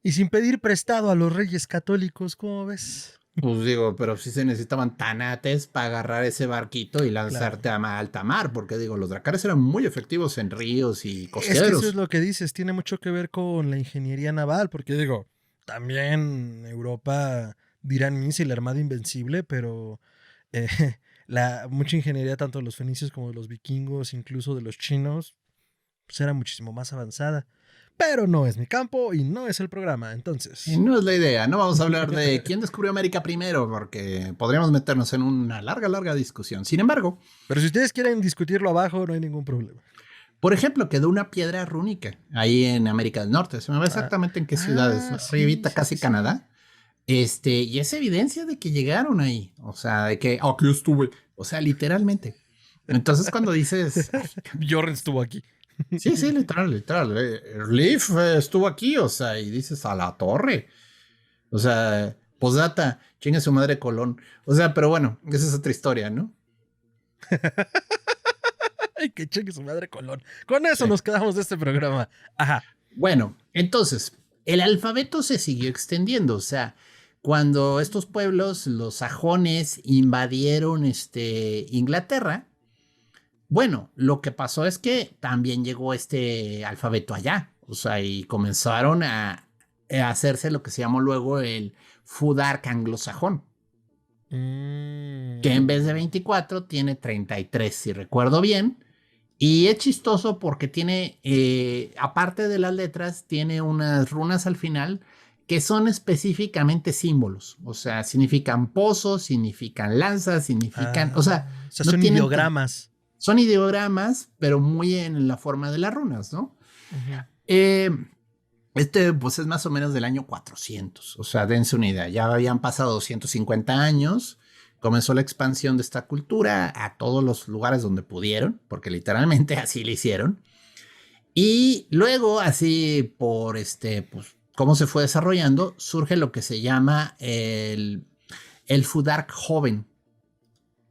Y sin pedir prestado a los reyes católicos, ¿cómo ves? Pues digo, pero sí se necesitaban tanates para agarrar ese barquito y lanzarte Claro. a alta mar, porque digo, los dracares eran muy efectivos en ríos y Es que eso es costeros. lo que dices, tiene mucho que ver con la ingeniería naval, porque digo, también Europa dirán misa y la Armada Invencible, pero eh, mucha ingeniería tanto de los fenicios como de los vikingos, incluso de los chinos, pues era muchísimo más avanzada. Pero no es mi campo y no es el programa, Y entonces. no es la idea, no vamos a hablar de quién descubrió América primero, porque podríamos meternos en una larga discusión. Sin embargo, Pero si ustedes quieren discutirlo abajo, no hay ningún problema. por ejemplo, quedó una piedra rúnica ahí en América del Norte. Se me va Ah, exactamente en qué ciudades, sí, arribita sí, casi sí, sí. Canadá. Y es evidencia de que llegaron ahí. O sea, de que aquí estuve. O sea, literalmente. Entonces, cuando dices, ay, Jorren estuvo aquí. sí, sí, literal. Leaf estuvo aquí, o sea, y dices a la torre. O sea, posdata, chinga su madre Colón. O sea, pero bueno, esa es otra historia, ¿no? Ay, que cheque su madre Colón. Con eso Sí. nos quedamos de este programa. Ajá. Bueno, entonces, el alfabeto se siguió extendiendo, o sea, cuando estos pueblos, los sajones, invadieron Inglaterra, bueno, lo que pasó es que también llegó este alfabeto allá, o sea, y comenzaron a hacerse lo que se llamó luego el Fudark anglosajón, que en vez de 24 tiene 33, si recuerdo bien. Y es chistoso porque tiene, aparte de las letras, tiene unas runas al final que son específicamente símbolos. O sea, significan pozos, significan lanzas, significan, o sea, O sea, no son tienen, ideogramas. son ideogramas, pero muy en la forma de las runas, ¿no? Ujú. Eh, pues es más o menos del año 400. O sea, dense una idea. Ya habían pasado 250 años. Comenzó la expansión de esta cultura a todos los lugares donde pudieron, porque literalmente así lo hicieron. Y luego, así por pues, cómo se fue desarrollando, surge lo que se llama el Fudark joven,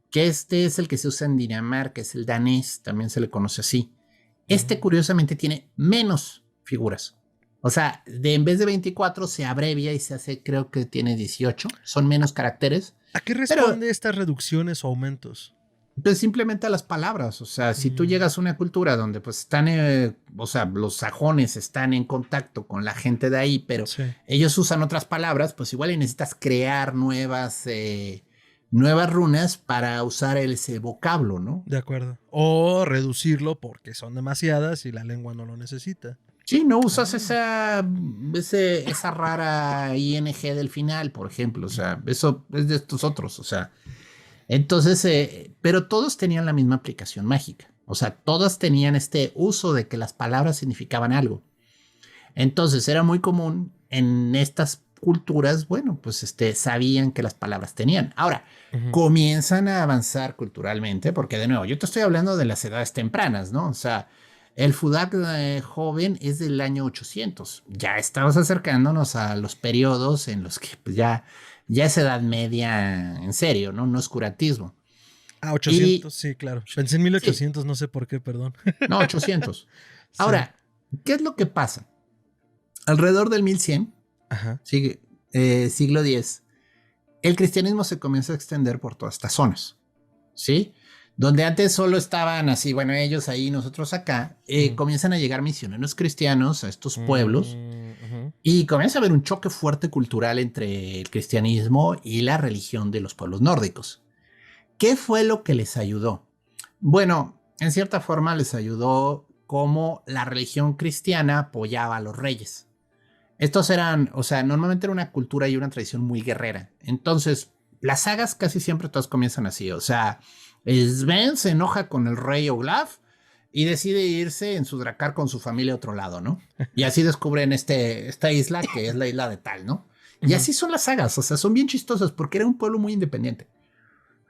que este es el que se usa en Dinamarca, es el danés, también se le conoce así. Este curiosamente tiene menos figuras. O sea, en vez de 24 se abrevia y se hace, creo que tiene 18, son menos caracteres, ¿A qué pero responde estas reducciones o aumentos? pues simplemente a las palabras. O sea, si tú Mm, llegas a una cultura donde pues están, o sea, los sajones están en contacto con la gente de ahí, pero sí, ellos usan otras palabras, pues igual necesitas crear nuevas runas para usar ese vocablo, ¿no? de acuerdo. O reducirlo porque son demasiadas y la lengua no lo necesita. Sí, no usas Ah, esa rara ing del final, por ejemplo. O sea, eso es de estos otros. O sea, entonces, pero todos tenían la misma aplicación mágica. O sea, todas tenían este uso de que las palabras significaban algo. Entonces, era muy común en estas culturas, bueno, pues sabían que las palabras tenían. Ahora, ujú. comienzan a avanzar culturalmente, porque de nuevo, yo te estoy hablando de las edades tempranas, ¿no? O sea, el Fudak joven es del año 800. Ya estamos acercándonos a los periodos en los que pues, ya es edad media en serio, ¿no? No es curatismo. Ah, Y 800, sí, claro. Pensé en sí, 1800, no sé por qué, perdón. no, 800. Sí. Ahora, ¿qué es lo que pasa? Alrededor del 1100, Ajá. sigue, siglo X, el cristianismo se comienza a extender por todas estas zonas, ¿sí? Donde antes solo estaban así, bueno, ellos ahí, nosotros acá, Ujú. comienzan a llegar misioneros cristianos a estos pueblos Ujú. y comienza a haber un choque fuerte cultural entre el cristianismo y la religión de los pueblos nórdicos. ¿Qué fue lo que les ayudó? Bueno, en cierta forma les ayudó como la religión cristiana apoyaba a los reyes. Estos eran, o sea, normalmente era una cultura y una tradición muy guerrera. Entonces, las sagas casi siempre todas comienzan así. O sea, Sven se enoja con el rey Olaf y decide irse en su dracar con su familia a otro lado, ¿no? Y así descubren esta isla que es la isla de tal, ¿no? Y Ujú. así son las sagas, o sea, son bien chistosas porque era un pueblo muy independiente.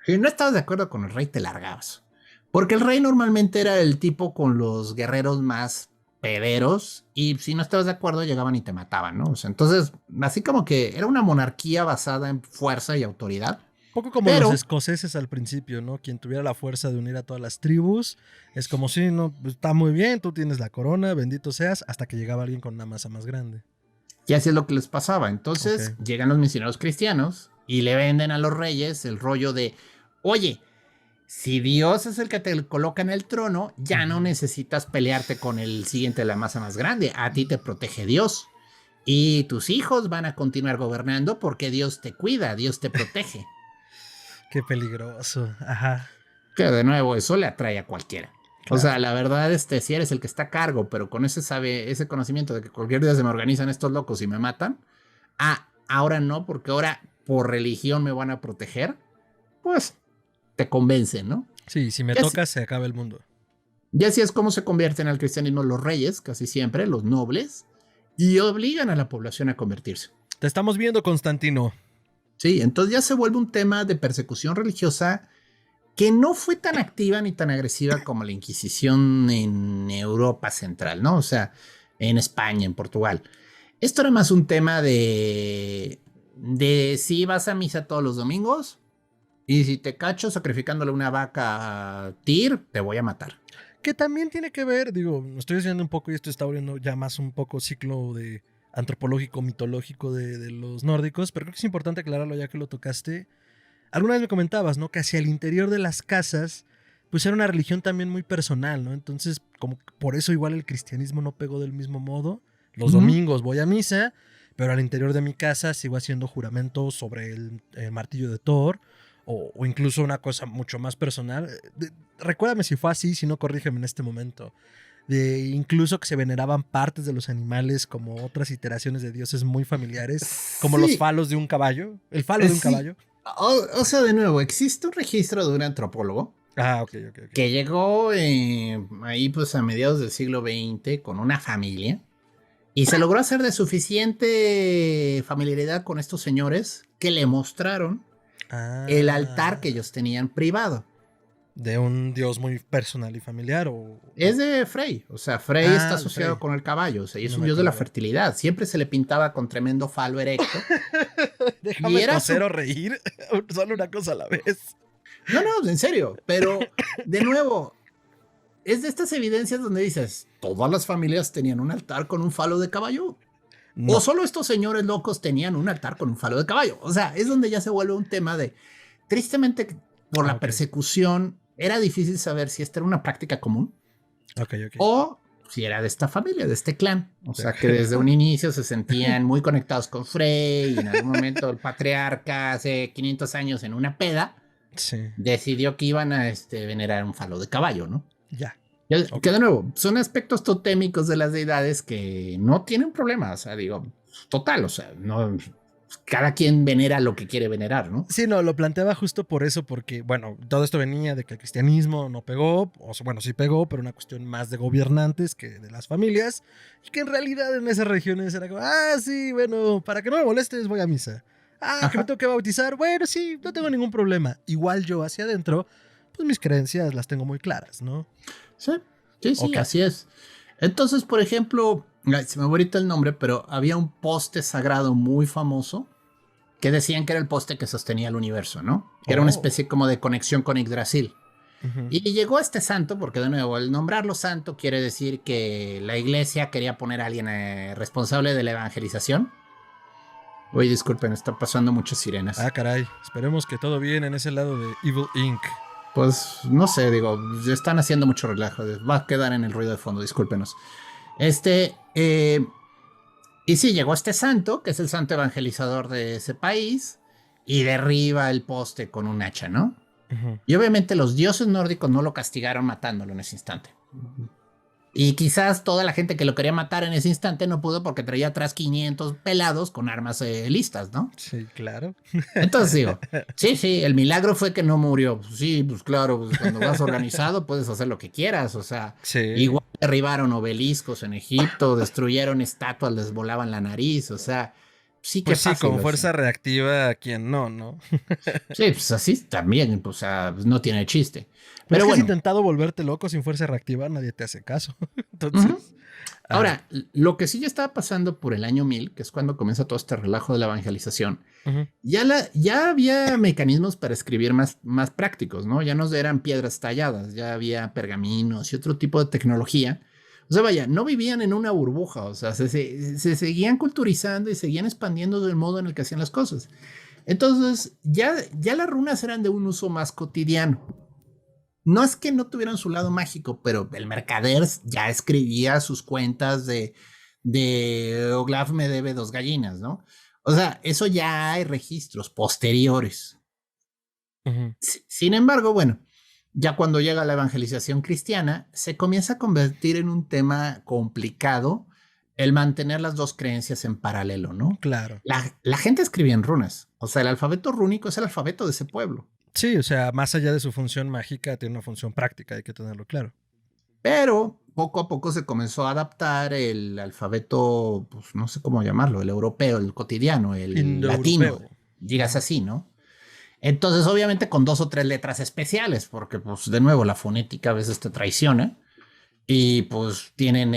Si no estabas de acuerdo con el rey, te largabas. Porque el rey normalmente era el tipo con los guerreros más pederos y si no estabas de acuerdo llegaban y te mataban, ¿no? O sea, entonces, así como que era una monarquía basada en fuerza y autoridad. Poco como Pero los escoceses al principio, ¿no? Quien tuviera la fuerza de unir a todas las tribus. Es como si, no, pues, está muy bien, tú tienes la corona, bendito seas, hasta que llegaba alguien con una masa más grande. y así es lo que les pasaba. Entonces Ok. llegan los misioneros cristianos y le venden a los reyes el rollo de, oye, si Dios es el que te coloca en el trono, ya no necesitas pelearte con el siguiente de la masa más grande. A ti te protege Dios. Y tus hijos van a continuar gobernando porque Dios te cuida, Dios te protege. Qué peligroso. Ajá. Que de nuevo, eso le atrae a cualquiera. O sea, Claro. la verdad, si eres el que está a cargo, pero con ese conocimiento de que cualquier día se me organizan estos locos y me matan, ahora no, porque ahora por religión me van a proteger, pues te convence, ¿no? Sí, si me Y así, tocas, se acaba el mundo. y así es como se convierten al cristianismo los reyes, casi siempre, los nobles, y obligan a la población a convertirse. Te estamos viendo, Constantino. Sí, entonces ya se vuelve un tema de persecución religiosa que no fue tan activa ni tan agresiva como la Inquisición en Europa Central, ¿no? O sea, en España, en Portugal. Esto era más un tema de si vas a misa todos los domingos y si te cacho sacrificándole una vaca a Tyr, te voy a matar. Que también tiene que ver, digo, me estoy diciendo un poco y esto está abriendo ya más un poco ciclo de antropológico, mitológico de los nórdicos, pero creo que es importante aclararlo ya que lo tocaste. Alguna vez me comentabas, ¿no? Que hacia el interior de las casas, pues era una religión también muy personal, ¿no? Entonces, como que por eso igual el cristianismo no pegó del mismo modo. Los domingos voy a misa, pero al interior de mi casa sigo haciendo juramentos sobre el martillo de Thor, o incluso una cosa mucho más personal. Recuérdame si fue así, si no, corrígeme en este momento. De incluso que se veneraban partes de los animales como otras iteraciones de dioses muy familiares, como los Sí, falos de un caballo, el falo de un sí. caballo. O sea, de nuevo, existe un registro de un antropólogo Ah, ok, ok, ok. que llegó ahí pues a mediados del siglo XX con una familia y se logró hacer de suficiente familiaridad con estos señores que le mostraron el altar que Ah, ellos tenían privado. de un dios muy personal y familiar Es de Frey, o sea, Frey está Ah, de asociado Frey. con el caballo, o sea, y es No un me dios de la acordaba. fertilidad. Siempre se le pintaba con tremendo falo erecto y Déjame era toser su... o reír, solo una cosa a la vez. No, no, en serio, pero de nuevo, es de estas evidencias donde dices, todas las familias tenían un altar con un falo de caballo. O No. solo estos señores locos tenían un altar con un falo de caballo. O sea, es donde ya se vuelve un tema de, tristemente, por Ah, la ok. persecución, era difícil saber si esta era una práctica común Ok, ok. o si era de esta familia, de este clan. O sea, que Ok. desde un inicio se sentían muy conectados con Frey y en algún momento el patriarca hace 500 años en una peda Sí. decidió que iban a venerar un falo de caballo, ¿no? Ya. Ok. Que de nuevo, son aspectos totémicos de las deidades que no tienen problema, o sea, digo, total, o sea, no, cada quien venera lo que quiere venerar, ¿no? Sí, no, lo planteaba justo por eso, porque, bueno, todo esto venía de que el cristianismo no pegó, o sea, bueno, sí pegó, pero una cuestión más de gobernantes que de las familias, y que en realidad en esas regiones era como, ah, sí, bueno, para que no me molestes voy a misa. Ah, que me Ajá, tengo que bautizar, bueno, sí, no tengo ningún problema. Igual yo hacia adentro, pues mis creencias las tengo muy claras, ¿no? sí, sí, sí, Ok. así es. Entonces, por ejemplo, ay, se me va ahorita el nombre, pero había un poste sagrado muy famoso que decían que era el poste que sostenía el universo, ¿no? Que era una Oh. especie como de conexión con Yggdrasil. Ujú. Y llegó este santo, porque de nuevo, el nombrarlo santo quiere decir que la iglesia quería poner a alguien responsable de la evangelización. Oye, disculpen, está pasando muchas sirenas. Ah, caray, esperemos que todo bien en ese lado de Evil Inc. Pues no sé, digo, están haciendo mucho relajo. Va a quedar en el ruido de fondo, discúlpenos. Este, y sí, llegó este santo, que es el santo evangelizador de ese país, y derriba el poste con un hacha, ¿no? Ujú. Y obviamente los dioses nórdicos no lo castigaron matándolo en ese instante. Y quizás toda la gente que lo quería matar en ese instante no pudo porque traía atrás 500 pelados con armas listas, ¿no? Sí, claro. Entonces digo, sí, sí, el milagro fue que no murió. Pues sí, pues claro, pues cuando vas organizado puedes hacer lo que quieras. O sea, Sí. igual derribaron obeliscos en Egipto, destruyeron estatuas, les volaban la nariz. O sea, sí que Pues sí, fácil. con O sea. fuerza reactiva a quien no, ¿no? Sí, pues así también, o sea, pues no tiene chiste. Pero es Pero que has bueno, intentado volverte loco sin fuerza reactiva, nadie te hace caso. ujú. Entonces, ah, Ahora, lo que sí ya estaba pasando por el año 1000, que es cuando comienza todo este relajo de la evangelización, ujú, ya había mecanismos para escribir más prácticos, ¿no? Ya no eran piedras talladas, ya había pergaminos y otro tipo de tecnología. O sea, vaya, no vivían en una burbuja, o sea, se seguían culturizando y seguían expandiendo del modo en el que hacían las cosas. Entonces, ya las runas eran de un uso más cotidiano. No es que no tuvieran su lado mágico, pero el mercader ya escribía sus cuentas de Olaf me debe dos gallinas, ¿no? O sea, eso ya hay registros posteriores. ujú. Sin embargo, bueno, ya cuando llega la evangelización cristiana, se comienza a convertir en un tema complicado el mantener las dos creencias en paralelo, ¿no? Claro. La gente escribía en runas, o sea, el alfabeto rúnico es el alfabeto de ese pueblo. Sí, o sea, más allá de su función mágica, tiene una función práctica, hay que tenerlo claro. Pero poco a poco se comenzó a adaptar el alfabeto, pues no sé cómo llamarlo, el europeo, el cotidiano, el latino, Indoeuropeo. digas Ujú. así, ¿no? Entonces, obviamente con dos o tres letras especiales, porque pues de nuevo la fonética a veces te traiciona. Y pues tienen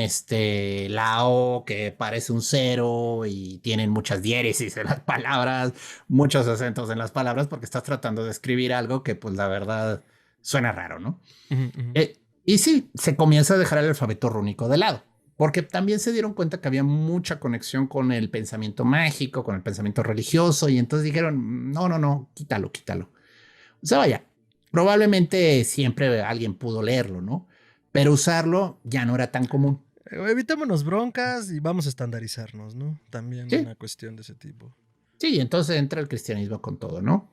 la O que parece un cero y tienen muchas diéresis en las palabras, muchos acentos en las palabras, porque estás tratando de escribir algo que pues la verdad suena raro, ¿no? Ujú, ujú. Y sí, se comienza a dejar el alfabeto rúnico de lado, porque también se dieron cuenta que había mucha conexión con el pensamiento mágico, con el pensamiento religioso, y entonces dijeron, no, no, no, quítalo, quítalo. O sea, vaya, probablemente siempre alguien pudo leerlo, ¿no? Pero usarlo ya no era tan común. Evitémonos broncas y vamos a estandarizarnos, ¿no? También Sí, una cuestión de ese tipo. sí, entonces entra el cristianismo con todo, ¿no?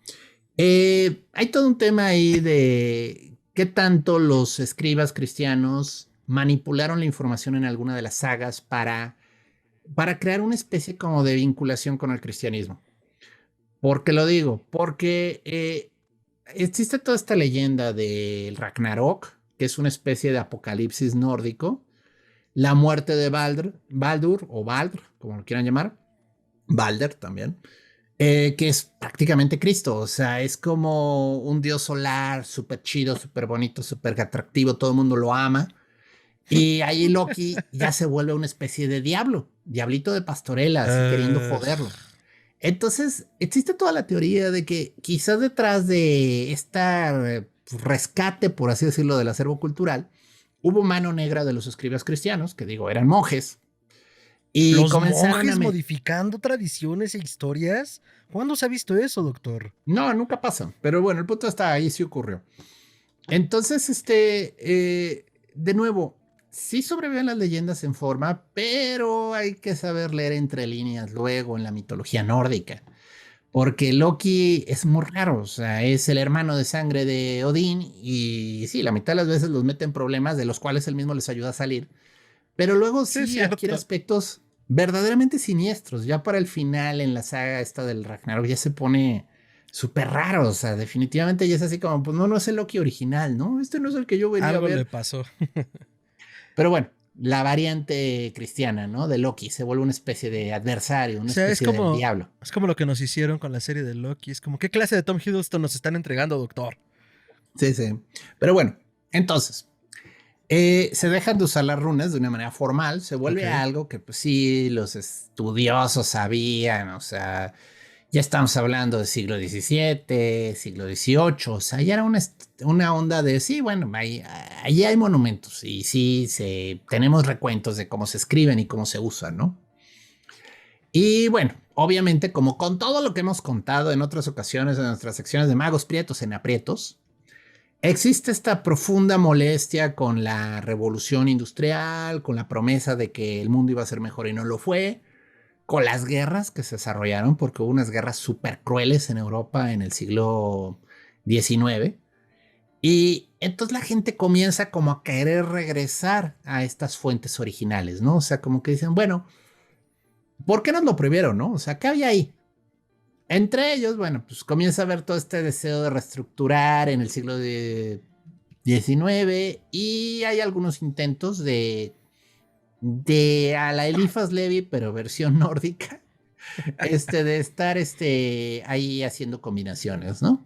Hay todo un tema ahí de qué tanto los escribas cristianos manipularon la información en alguna de las sagas para crear una especie como de vinculación con el cristianismo. ¿Por qué lo digo? Porque existe toda esta leyenda del Ragnarok, que es una especie de apocalipsis nórdico, la muerte de Baldur o Baldr, como lo quieran llamar, Balder también, que es prácticamente Cristo, o sea, es como un dios solar, súper chido, súper bonito, súper atractivo, todo el mundo lo ama. Y ahí Loki ya se vuelve una especie de diablo, diablito de pastorela, así queriendo Ugh. joderlo. Entonces, existe toda la teoría de que quizás detrás de esta rescate, por así decirlo, del acervo cultural, hubo mano negra de los escribas cristianos, que digo, eran monjes, y ¿Los comenzaron a... monjes modificando tradiciones e historias? ¿Cuándo se ha visto eso, doctor? No, nunca pasa, pero bueno, el punto está ahí, sí ocurrió. Entonces, de nuevo, sí sobreviven las leyendas en forma, pero hay que saber leer entre líneas luego en la mitología nórdica. Porque Loki es muy raro, o sea, es el hermano de sangre de Odín y sí, la mitad de las veces los mete en problemas de los cuales él mismo les ayuda a salir, pero luego Sí, es sí adquiere cierto. aspectos verdaderamente siniestros. Ya para el final en la saga esta del Ragnarok ya se pone súper raro, o sea, definitivamente ya es así como, pues no, no es el Loki original, ¿no? Este no es el que yo venía a Algo le ver. pasó. Pero bueno, la variante cristiana, ¿no? De Loki se vuelve una especie de adversario, O una sea, especie del diablo. es como lo que nos hicieron con la serie de Loki. Es como, ¿qué clase de Tom Hiddleston nos están entregando, doctor? Sí, sí. Pero bueno, entonces, se dejan de usar las runas de una manera formal, se vuelve Ok. algo que pues sí, los estudiosos sabían, o sea, ya estamos hablando del siglo XVII, siglo XVIII, o sea, ya era una onda de, sí, bueno, ahí hay monumentos y sí, tenemos recuentos de cómo se escriben y cómo se usan, ¿no? Y bueno, obviamente, como con todo lo que hemos contado en otras ocasiones en nuestras secciones de magos prietos en aprietos, existe esta profunda molestia con la revolución industrial, con la promesa de que el mundo iba a ser mejor y no lo fue, con las guerras que se desarrollaron, porque hubo unas guerras súper crueles en Europa en el siglo XIX. Y entonces la gente comienza como a querer regresar a estas fuentes originales, ¿no? O sea, como que dicen, bueno, ¿por qué nos lo prohibieron, no? O sea, ¿qué había ahí? Entre ellos, bueno, pues comienza a haber todo este deseo de reestructurar en el siglo XIX y hay algunos intentos de a la Eliphas Levi, pero versión nórdica, de estar ahí haciendo combinaciones, ¿no?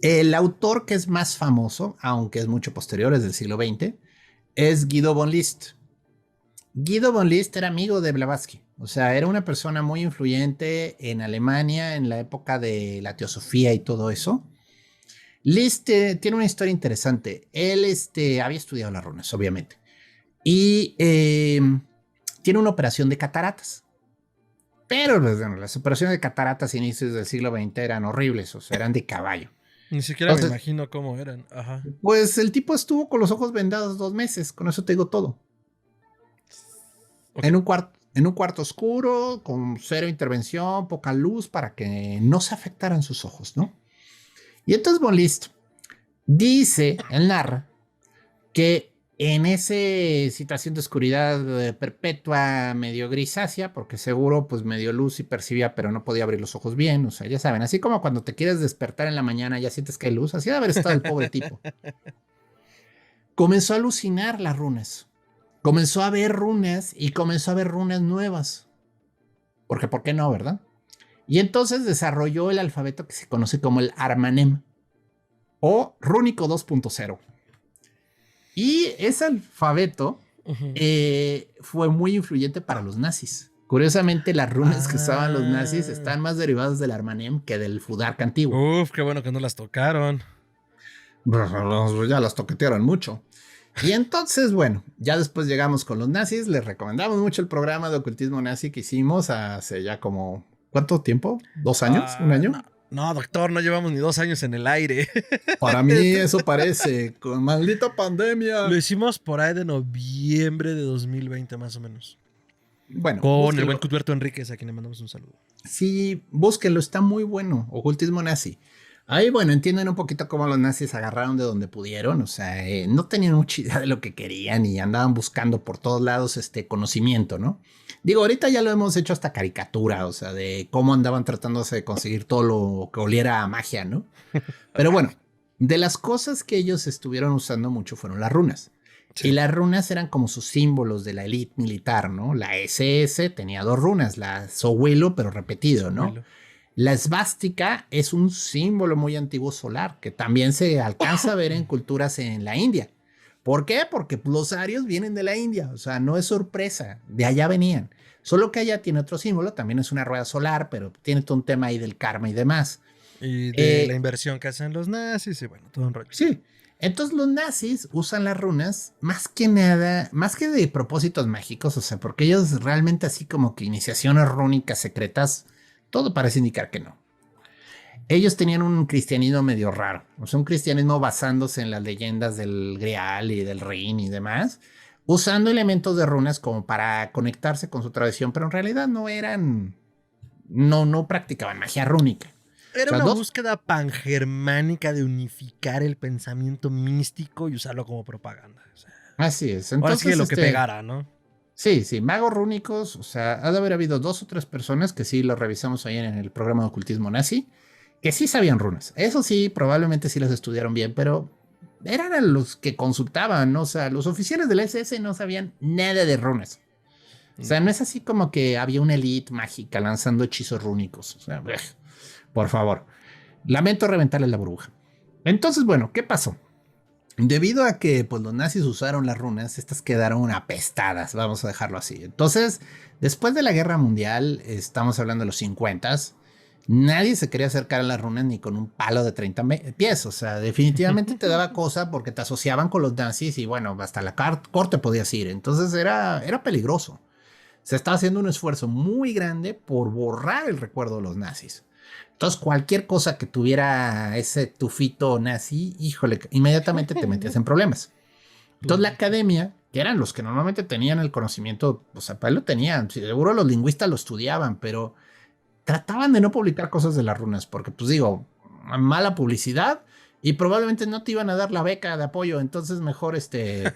El autor que es más famoso, aunque es mucho posterior, es del siglo XX, es Guido von List. Guido von List era amigo de Blavatsky, o sea, era una persona muy influyente en Alemania en la época de la teosofía y todo eso. List tiene una historia interesante. Él había estudiado las runas, obviamente, y tiene una operación de cataratas. Pero bueno, las operaciones de cataratas a inicios del siglo XX eran horribles, o sea, eran de caballo. Ni siquiera me imagino cómo eran. Ajá. Pues el tipo estuvo con los ojos vendados 2 meses, con eso te digo todo. Okay. En un cuarto oscuro, con cero intervención, poca luz, para que no se afectaran sus ojos, ¿no? Y entonces von List dice, él narra, que en esa situación de oscuridad perpetua, medio grisácea, porque seguro pues medio luz y percibía, pero no podía abrir los ojos bien, o sea, ya saben, así como cuando te quieres despertar en la mañana ya sientes que hay luz, así de haber estado el pobre tipo. Comenzó a alucinar las runas, comenzó a ver runas y comenzó a ver runas nuevas, porque ¿por qué no, verdad? Y entonces desarrolló el alfabeto que se conoce como el Armanem o Rúnico 2.0. Y ese alfabeto fue muy influyente para los nazis. Curiosamente, las runas que usaban los nazis están más derivadas del Armanem que del Fudark antiguo. Uf, qué bueno que no las tocaron. Ya las toquetearon mucho. Y entonces, bueno, ya después llegamos con los nazis. Les recomendamos mucho el programa de ocultismo nazi que hicimos hace ya como... ¿Cuánto tiempo? ¿2 años? ¿1 año? No, doctor, no llevamos ni 2 años en el aire. Para mí eso parece, con maldita pandemia. Lo hicimos por ahí de noviembre de 2020 más o menos. Bueno, con búsquenlo. El buen Cuthberto Enríquez, a quien le mandamos un saludo. Sí, búsquenlo, está muy bueno, ocultismo nazi. Ahí, bueno, entienden un poquito cómo los nazis agarraron de donde pudieron, o sea, no tenían mucha idea de lo que querían y andaban buscando por todos lados conocimiento, ¿no? Digo, ahorita ya lo hemos hecho hasta caricatura, o sea, de cómo andaban tratándose de conseguir todo lo que oliera a magia, ¿no? Pero bueno, de las cosas que ellos estuvieron usando mucho fueron las runas. Sí. Y las runas eran como sus símbolos de la élite militar, ¿no? La SS tenía 2 runas, la Sohuelo, pero repetido, ¿no? Sohuelo. La esvástica es un símbolo muy antiguo solar que también se alcanza a ver en culturas en la India. ¿Por qué? Porque los arios vienen de la India, o sea, no es sorpresa, de allá venían. Solo que allá tiene otro símbolo, también es una rueda solar, pero tiene todo un tema ahí del karma y demás. Y de la inversión que hacen los nazis y bueno, todo un rollo. Sí, entonces los nazis usan las runas más que nada, más que de propósitos mágicos, o sea, porque ellos realmente así como que iniciaciones rúnicas secretas, todo parece indicar que no. Ellos tenían un cristianismo medio raro, o sea, un cristianismo basándose en las leyendas del Grial y del Rin y demás, usando elementos de runas como para conectarse con su tradición, pero en realidad no eran, no practicaban magia rúnica. Era una búsqueda pangermánica de unificar el pensamiento místico y usarlo como propaganda. O sea, así es. Entonces, ahora sí que lo que pegara, ¿no? Sí, magos rúnicos, o sea, ha de haber habido 2 o 3 personas que sí lo revisamos ahí en el programa de ocultismo nazi, que sí sabían runas. Eso sí, probablemente sí las estudiaron bien, pero eran los que consultaban, ¿no? O sea, los oficiales del SS no sabían nada de runas. O sea, no es así como que había una élite mágica lanzando hechizos rúnicos. O sea, por favor. Lamento reventarles la burbuja. Entonces, bueno, ¿qué pasó? Debido a que pues, los nazis usaron las runas, estas quedaron apestadas, vamos a dejarlo así. Entonces, después de la guerra mundial, estamos hablando de los 50s, nadie se quería acercar a las runas ni con un palo de 30 pies. O sea, definitivamente te daba cosa porque te asociaban con los nazis y bueno, hasta la corte podías ir. Entonces era peligroso. Se estaba haciendo un esfuerzo muy grande por borrar el recuerdo de los nazis. Entonces, cualquier cosa que tuviera ese tufito nazi, híjole, inmediatamente te metías en problemas. Entonces, la academia, que eran los que normalmente tenían el conocimiento, o sea, pues lo tenían, seguro los lingüistas lo estudiaban, pero trataban de no publicar cosas de las runas, porque, pues digo, mala publicidad y probablemente no te iban a dar la beca de apoyo, entonces mejor te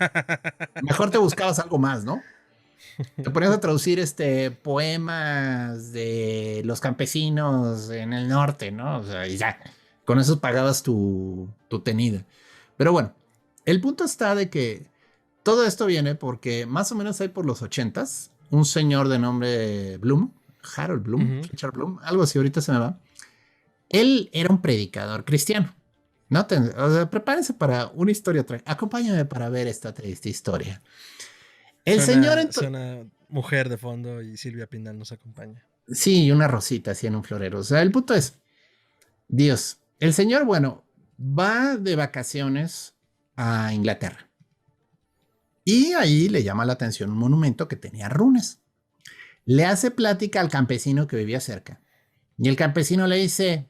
buscabas algo más, ¿no? Te ponías a traducir poemas de los campesinos en el norte, ¿no? O sea, y ya, con eso pagabas tu tenida. Pero bueno, el punto está de que todo esto viene porque más o menos ahí por los 80s, un señor de nombre Bloom, Harold Bloom, Richard Bloom, algo así, ahorita se me va. Él era un predicador cristiano. O sea, prepárense para una historia. Acompáñame para ver esta triste historia. El señor... Suena mujer de fondo y Silvia Pinal nos acompaña. Sí, una rosita así en un florero. O sea, el punto es, Dios, el señor, bueno, va de vacaciones a Inglaterra. Y ahí le llama la atención un monumento que tenía runas. Le hace plática al campesino que vivía cerca. Y el campesino le dice,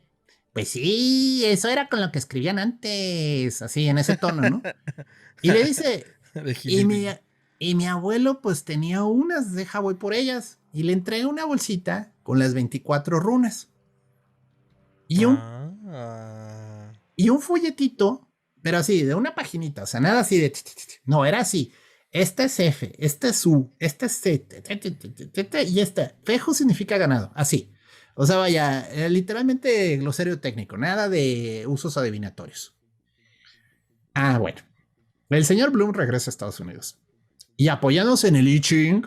pues sí, eso era con lo que escribían antes, así en ese tono, ¿no? Y le dice, y mi abuelo pues tenía unas, deja voy por ellas. Y le entrega una bolsita con las 24 runas. Y un folletito, pero así, de una paginita, o sea, nada así de... No, era así. Esta es F, esta es U, esta es Z, y esta. Fejo significa ganado, así. O sea, vaya, literalmente glosario técnico, nada de usos adivinatorios. Ah, bueno. El señor Bloom regresa a Estados Unidos. Y apoyándose en el I Ching,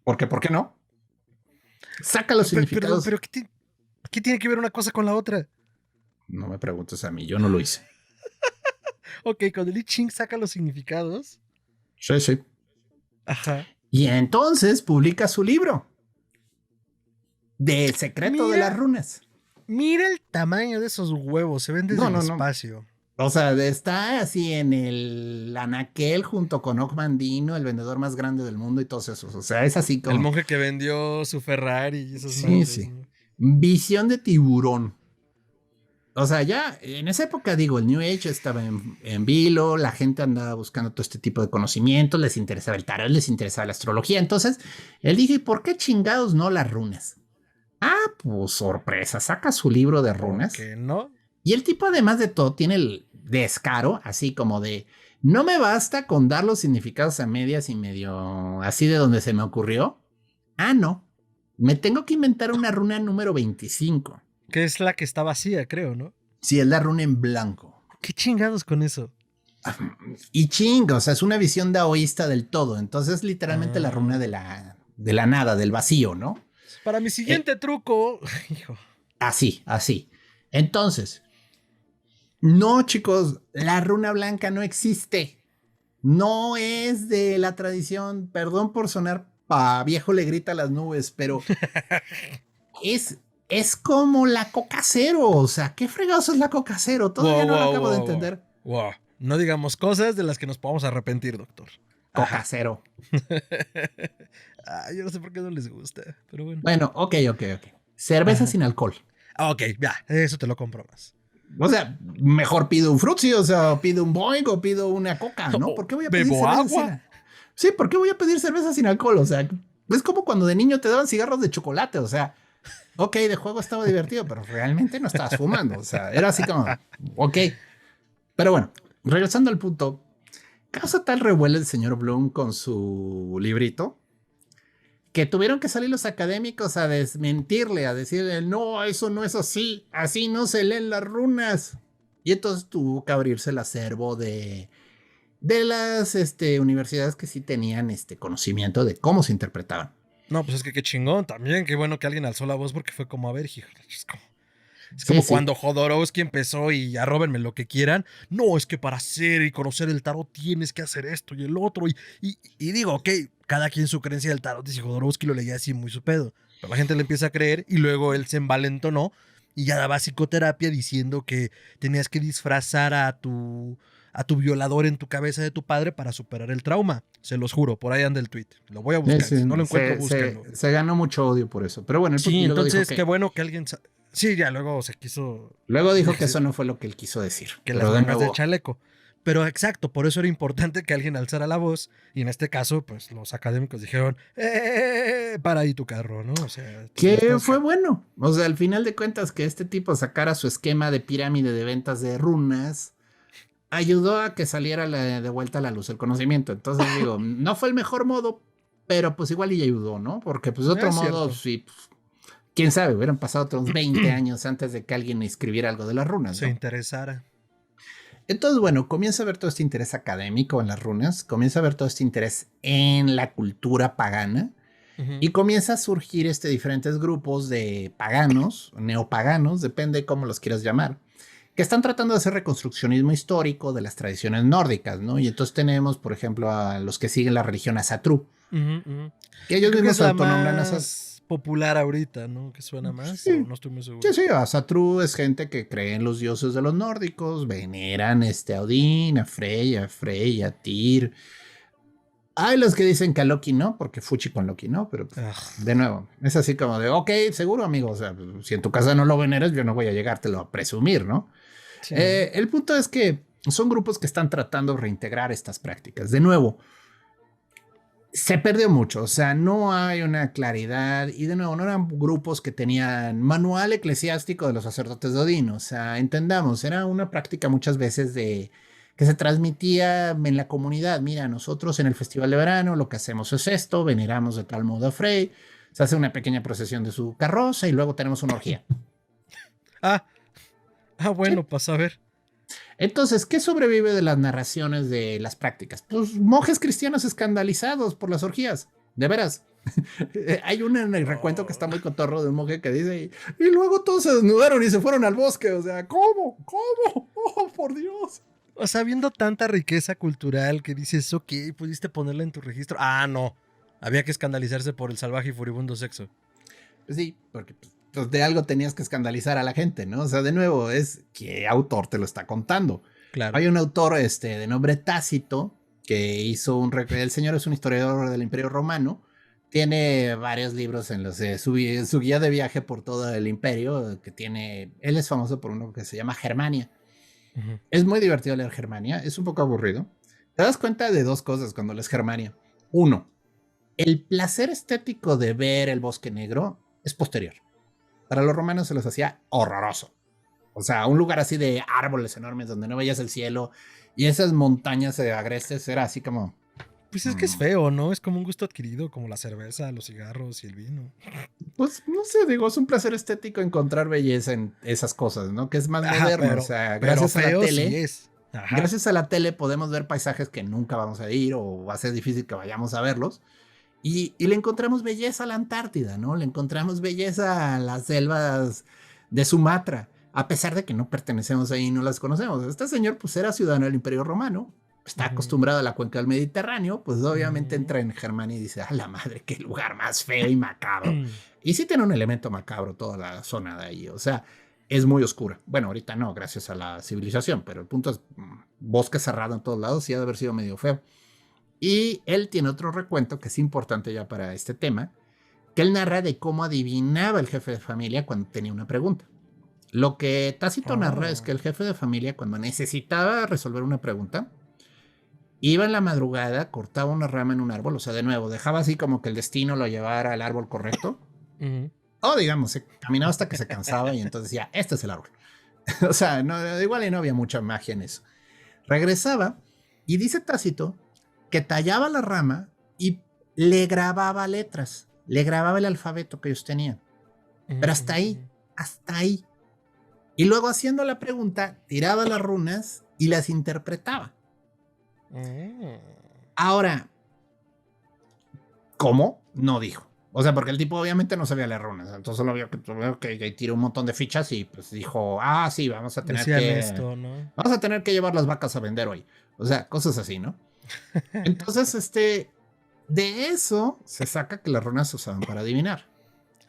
porque, ¿por qué no? Saca los significados. Pero ¿qué tiene que ver una cosa con la otra? No me preguntes a mí, yo no lo hice. Ok, cuando el I Ching saca los significados. Sí, sí. Ajá. Y entonces publica su libro de El secreto de las runas. Mira el tamaño de esos huevos, se ven desde el espacio. No. O sea, está así en el anaquel junto con Ogmandino, el vendedor más grande del mundo y todos esos. O sea, es así como... El monje que vendió su Ferrari y esas sí, madres, sí. ¿no? Visión de tiburón. O sea, ya en esa época, digo, el New Age estaba en vilo, la gente andaba buscando todo este tipo de conocimientos, les interesaba el tarot, les interesaba la astrología. Entonces, él dijo, ¿y por qué chingados no las runas? Ah, pues sorpresa, saca su libro de runas. ¿Por qué no? Y el tipo, además de todo, tiene el descaro, así como de, no me basta con dar los significados a medias y medio así de donde se me ocurrió. Ah, no, me tengo que inventar una runa número 25. Que es la que está vacía, creo, ¿no? Sí, es la runa en blanco. ¿Qué chingados con eso? Y chingo, o sea, es una visión daoísta del todo. Entonces, literalmente la runa de la nada, del vacío, ¿no? Para mi siguiente truco. Hijo. Así, así. Entonces, no, chicos, la runa blanca no existe. No es de la tradición. Perdón por sonar pa viejo le grita a las nubes, pero es como la Coca Cero. O sea, ¿qué fregados es la Coca Cero? Todavía no lo acabo de entender. Wow. No digamos cosas de las que nos podamos arrepentir, doctor. Coca Cero. Yo no sé por qué no les gusta, pero bueno. Bueno, ok. Cerveza sin alcohol. Ok, ya, eso te lo compro más. O sea, mejor pido un frutzi, o sea, pido un Boing o pido una Coca, ¿no? ¿Por qué voy a pedir ¿Bebo cerveza agua? Sí, ¿por qué voy a pedir cerveza sin alcohol? O sea, es como cuando de niño te daban cigarros de chocolate, o sea, ok, de juego estaba divertido, pero realmente no estabas fumando, o sea, era así como, ok. Pero bueno, regresando al punto, causa tal revuelo el señor Bloom con su librito que tuvieron que salir los académicos a desmentirle, a decirle, no, eso no es así no se leen las runas. Y entonces tuvo que abrirse el acervo de las universidades que sí tenían conocimiento de cómo se interpretaban. No, pues es que qué chingón también, qué bueno que alguien alzó la voz porque fue como, a ver, hijo, es como cuando Jodorowsky empezó y arróbenme lo que quieran. No, es que para hacer y conocer el tarot tienes que hacer esto y el otro. Y digo, ok, cada quien su creencia del tarot. Y si Jodorowsky lo leía así muy su pedo. Pero la gente le empieza a creer y luego él se envalentonó y ya daba psicoterapia diciendo que tenías que disfrazar a tu violador en tu cabeza de tu padre para superar el trauma. Se los juro, por ahí anda el tweet. Lo voy a buscar. Si no lo encuentro, búsquenlo. Se ganó mucho odio por eso. Pero bueno, sí, entonces qué bueno que alguien... Sí, ya luego se quiso... Luego dijo que eso no fue lo que él quiso decir. Que las mangas del chaleco. Pero exacto, por eso era importante que alguien alzara la voz. Y en este caso, pues los académicos dijeron, para ahí tu carro, ¿no? O sea... Que fue bueno. O sea, al final de cuentas, que este tipo sacara su esquema de pirámide de ventas de runas, ayudó a que saliera de vuelta a la luz el conocimiento. Entonces digo, no fue el mejor modo, pero pues igual y ayudó, ¿no? Porque pues de otro modo, sí... Pues, quién sabe, hubieran pasado otros 20 años antes de que alguien escribiera algo de las runas, ¿no? Se interesara. Entonces, bueno, comienza a ver todo este interés académico en las runas, comienza a ver todo este interés en la cultura pagana, Ujú. Y comienza a surgir diferentes grupos de paganos, neopaganos, depende cómo los quieras llamar, que están tratando de hacer reconstruccionismo histórico de las tradiciones nórdicas, ¿no? Y entonces tenemos, por ejemplo, a los que siguen la religión Asatru, Ujú, ujú. que Que ellos creo que mismos es se la autonombran Asatru. más popular ahorita, ¿no? Que suena más, o Sí, no estoy muy seguro. sí, sí, Asatru es gente que cree en los dioses de los nórdicos, veneran a Odín, a Freya, a Tyr. Hay los que dicen que a Loki no, porque Fuchi con Loki no, pero pues, Ugh. de nuevo, es así como de, ok, seguro amigo, o sea, si en tu casa no lo veneras, yo no voy a llegártelo a presumir, ¿no? Sí, ¿no? El punto es que son grupos que están tratando de reintegrar estas prácticas. De nuevo, se perdió mucho, o sea, no hay una claridad y de nuevo, no eran grupos que tenían manual eclesiástico de los sacerdotes de Odín, o sea, entendamos, era una práctica muchas veces de que se transmitía en la comunidad. Mira, nosotros en el festival de verano lo que hacemos es esto, veneramos de tal modo a Frey, se hace una pequeña procesión de su carroza y luego tenemos una orgía. Ah, Sí. bueno, pasa a ver. Entonces, ¿qué sobrevive de las narraciones de las prácticas? Pues monjes cristianos escandalizados por las orgías. De veras. Hay un en el recuento que Oh. está muy cotorro de un monje que dice, y luego todos se desnudaron y se fueron al bosque. O sea, ¿cómo? ¿Cómo? Oh, por Dios. O sea, viendo tanta riqueza cultural que dices, ok, pudiste ponerla en tu registro. Ah, no. Había que escandalizarse por el salvaje y furibundo sexo. Pues sí, porque pues, de algo tenías que escandalizar a la gente, ¿no? O sea, de nuevo, es qué autor te lo está contando. Claro. Hay un autor de nombre Tácito que hizo el señor es un historiador del Imperio Romano, tiene varios libros en los de su guía de viaje por todo el imperio, que tiene, él es famoso por uno que se llama Germania. Ujú. Es muy divertido leer Germania, es un poco aburrido. Te das cuenta de dos cosas cuando lees Germania. Uno, el placer estético de ver el bosque negro es posterior. Para los romanos se los hacía horroroso. O sea, un lugar así de árboles enormes donde no veías el cielo y esas montañas agrestes era así como... Pues es que es mm, feo, ¿no? Es como un gusto adquirido, como la cerveza, los cigarros y el vino. pues no sé, digo, es un placer estético encontrar belleza en esas cosas, ¿no? Que es más Ajá, moderno. O sea, pero feo sí es. Ajá. gracias a la tele podemos ver paisajes que nunca vamos a ir o va a ser difícil que vayamos a verlos. Y le encontramos belleza a la Antártida, ¿no? Le encontramos belleza a las selvas de Sumatra, a pesar de que no pertenecemos ahí y no las conocemos. Este señor, pues, era ciudadano del Imperio Romano, está Ujú. acostumbrado a la cuenca del Mediterráneo, pues obviamente Ujú. entra en Germania y dice, a la madre, qué lugar más feo y macabro. Y sí tiene un elemento macabro toda la zona de ahí, o sea, es muy oscura. Bueno, ahorita no, gracias a la civilización, pero el punto es, bosque cerrado en todos lados y ha de haber sido medio feo. Y él tiene otro recuento que es importante ya para este tema, que él narra de cómo adivinaba el jefe de familia cuando tenía una pregunta. Lo que Tácito narra es Oh. que el jefe de familia, cuando necesitaba resolver una pregunta, iba en la madrugada, cortaba una rama en un árbol, o sea, de nuevo, dejaba así como que el destino lo llevara al árbol correcto, Ujú. o digamos, se caminaba hasta que se cansaba y entonces decía, este es el árbol. O sea, no, igual y no había mucha magia en eso. Regresaba y dice Tácito que tallaba la rama y le grababa letras, le grababa el alfabeto que ellos tenían. Ujú, Pero ujú, hasta ahí, ujú. hasta ahí. Y luego haciendo la pregunta, tiraba las runas y las interpretaba. Mm. Ahora, ¿cómo? No dijo. O sea, porque el tipo obviamente no sabía leer runas. Entonces solo vio que tiró un montón de fichas y pues dijo, ah, sí, Decían esto, ¿no? vamos a tener que llevar las vacas a vender hoy. O sea, cosas así, ¿no? Entonces, de eso se saca que las runas se usaban para adivinar.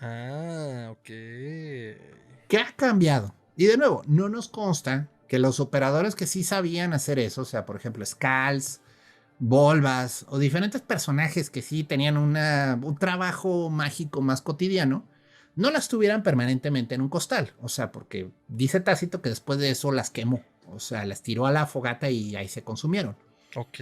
Ah, ok. ¿Qué ha cambiado? Y de nuevo, no nos consta que los operadores que sí sabían hacer eso, o sea, por ejemplo, Skulls, Volvas o diferentes personajes que sí tenían un trabajo mágico más cotidiano, no las tuvieran permanentemente en un costal. O sea, porque dice Tácito que después de eso las quemó. O sea, las tiró a la fogata y ahí se consumieron. Ok.